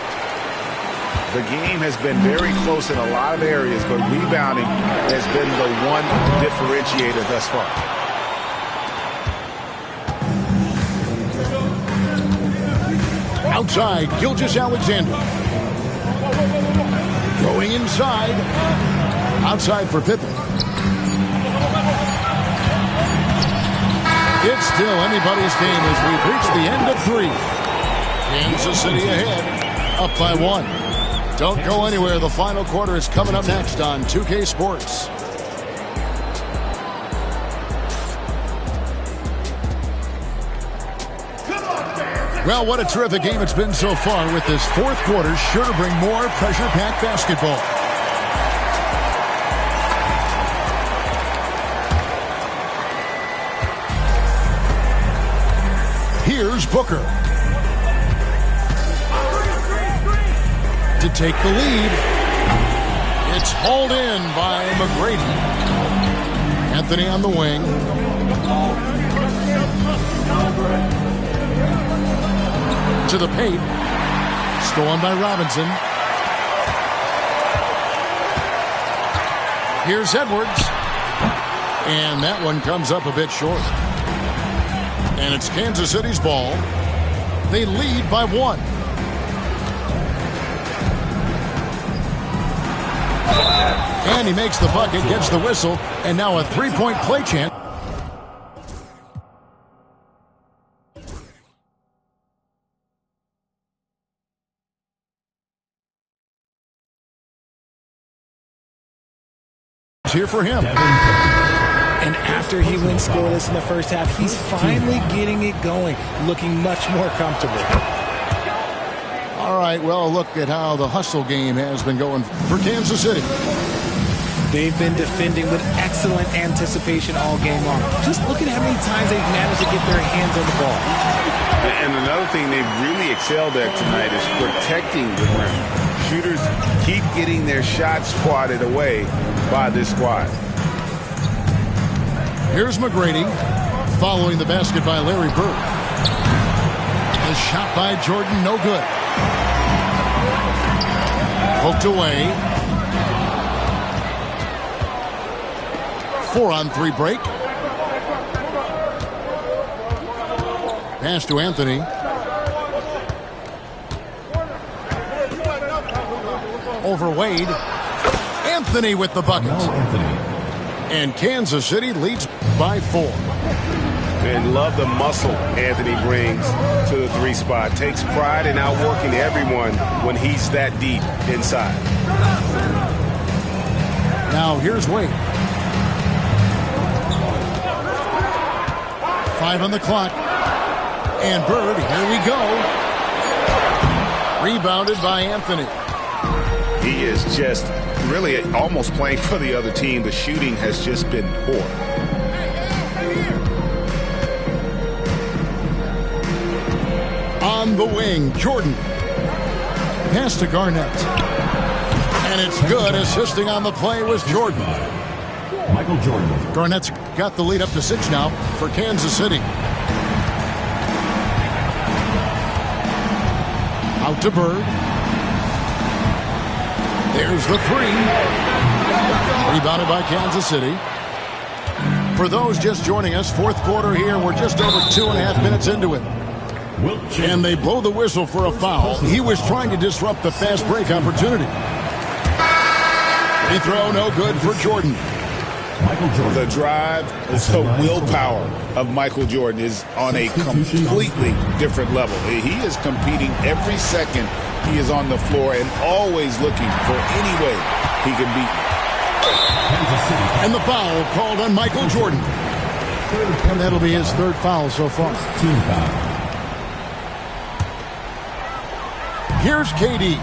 The game has been very close in a lot of areas, but rebounding has been the one differentiator thus far. Outside, Gilgeous-Alexander. Going inside. Outside for Pippen. It's still anybody's game as we've reached the end of 3. Kansas City ahead, up by 1. Don't go anywhere. The final quarter is coming up next on 2K Sports. Well, what a terrific game it's been so far, with this fourth quarter sure to bring more pressure-packed basketball. Here's Booker. to take the lead. It's hauled in by McGrady. Anthony on the wing. To the paint. Stolen by Robinson. Here's Edwards. And that one comes up a bit short. And it's Kansas City's ball. They lead by 1. And he makes the bucket, gets the whistle, and now a 3-point play chance. Here for him. And after he went scoreless in the first half, he's finally getting it going, looking much more comfortable. All right, well, look at how the hustle game has been going for Kansas City. They've been defending with excellent anticipation all game long. Just look at how many times they've managed to get their hands on the ball. And another thing they've really excelled at tonight is protecting the rim. Shooters keep getting their shots swatted away by this squad. Here's McGrady following the basket by Larry Bird. A shot by Jordan, no good. Poked away. 4-on-3 break. Pass to Anthony. Over Wade. Anthony with the bucket. And Kansas City leads by 4. And love the muscle Anthony brings to the 3 spot. Takes pride in outworking everyone when he's that deep inside. Now here's Wade. 5 on the clock. And Bird, here we go. Rebounded by Anthony. He is just really almost playing for the other team. The shooting has just been poor. On the wing, Jordan. Pass to Garnett. And it's good. Assisting on the play was Jordan. Michael Jordan. Garnett's got the lead up to 6 now for Kansas City. Out to Bird. There's the 3. Rebounded by Kansas City. For those just joining us, 4th quarter here. We're just over 2.5 minutes into it. And they blow the whistle for a foul. He was trying to disrupt the fast break opportunity. Free throw, no good for Jordan. Michael Jordan. The drive, the willpower of Michael Jordan is on a completely different level. He is competing every second he is on the floor and always looking for any way he can beat. And the foul called on Michael Jordan. And that'll be his 3rd foul so far. Team foul. Here's KD.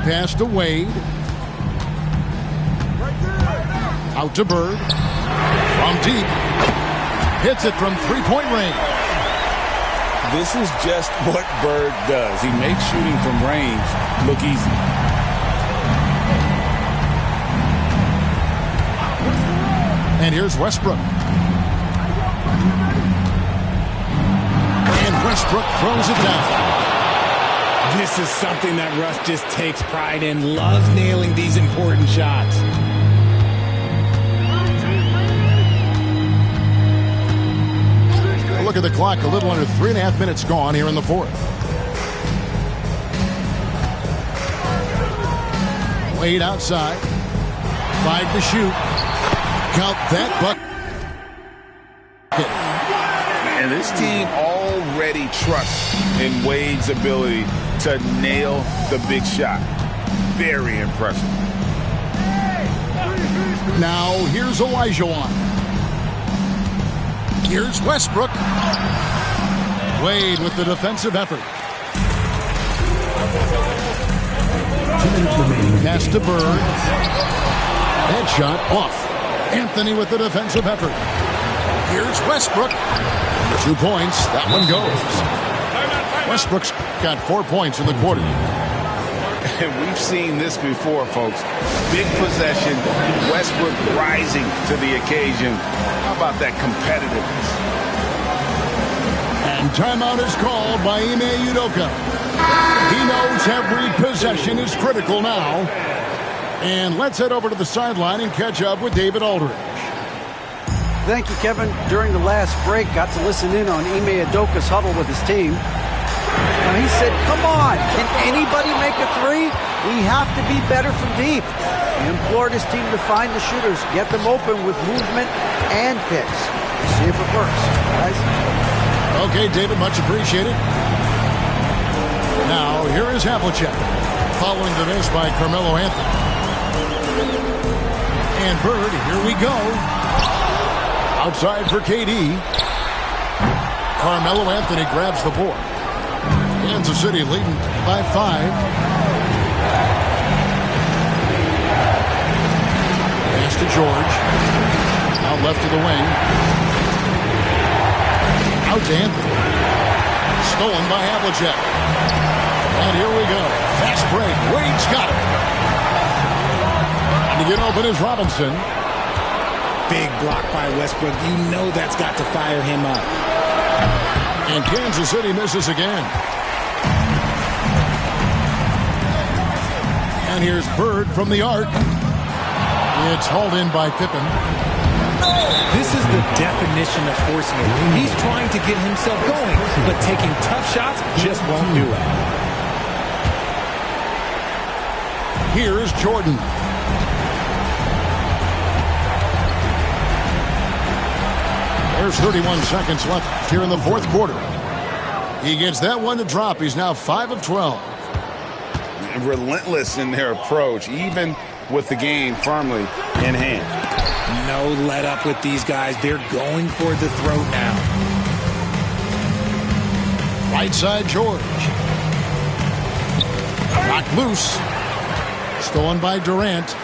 Pass to Wade. Out to Bird. From deep. Hits it from 3-point range. This is just what Bird does. He makes shooting from range look easy. And here's Westbrook. And Westbrook throws it down. This is something that Russ just takes pride in. Loves nailing these important shots. Look at the clock. A little under 3.5 minutes gone here in the 4th. Wade outside. 5 to shoot. Count that bucket. And this team already trusts in Wade's ability to nail the big shot. Very impressive. Now here's Olajuwon. Here's Westbrook. Wade with the defensive effort. Pass to Bird. Headshot off. Anthony with the defensive effort. Here's Westbrook. 2 points. That one goes. Westbrook's got 4 points in the quarter. And we've seen this before, folks. Big possession, Westbrook rising to the occasion. How about that competitiveness? And timeout is called by Ime Udoka. He knows every possession is critical now. And let's head over to the sideline and catch up with David Aldridge. Thank you, Kevin. During the last break, got to listen in on Ime Udoka's huddle with his team. Now he said, come on, can anybody make a three? We have to be better from deep. He implored his team to find the shooters, get them open with movement and picks. See if it works, guys. Okay, David, much appreciated. Now, here is Havlicek, following the miss by Carmelo Anthony. And Bird, here we go. Outside for KD. Carmelo Anthony grabs the board. Kansas City leading by 5. Pass to George. Out left to the wing. Out to Anthony. Stolen by Havlicek. And here we go. Fast break. Wade's got it. And to get open is Robinson. Big block by Westbrook. You know that's got to fire him up. And Kansas City misses again. And here's Bird from the arc. It's hauled in by Pippen. This is the definition of forcing it. He's trying to get himself going, but taking tough shots just won't do it. Here is Jordan. There's 31 seconds left here in the fourth quarter. He gets that one to drop. He's now 5 of 12. Relentless in their approach, even with the game firmly in hand. No let up with these guys. They're going for the throat now. Right side, George. Knocked loose. Stolen by Durant.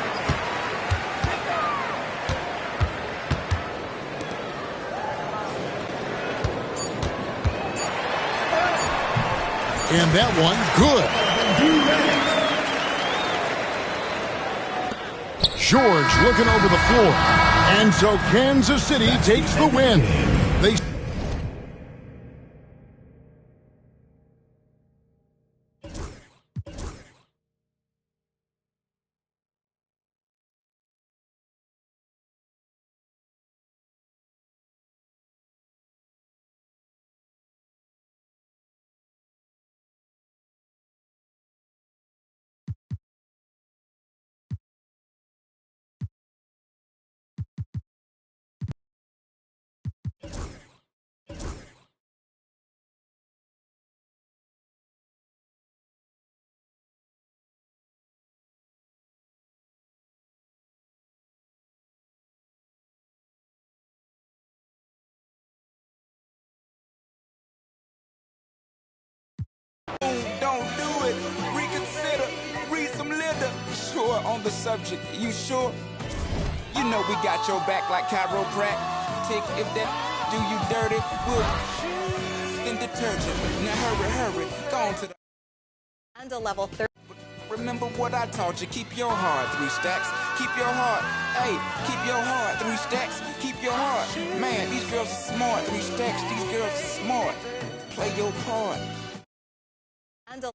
And that one, good. George looking over the floor. And so Kansas City takes the win. They Don't do it. Reconsider. Read some litter. Sure on the subject. You sure? You know we got your back like chiropractic. If that do you dirty, we'll then detergent. Now hurry. Go on to the and a level 30. Remember what I taught you. Keep your heart 3 stacks. Keep your heart. Hey, keep your heart 3 stacks. Keep your heart. Man, these girls are smart. 3 stacks. These girls are smart. Play your part. And a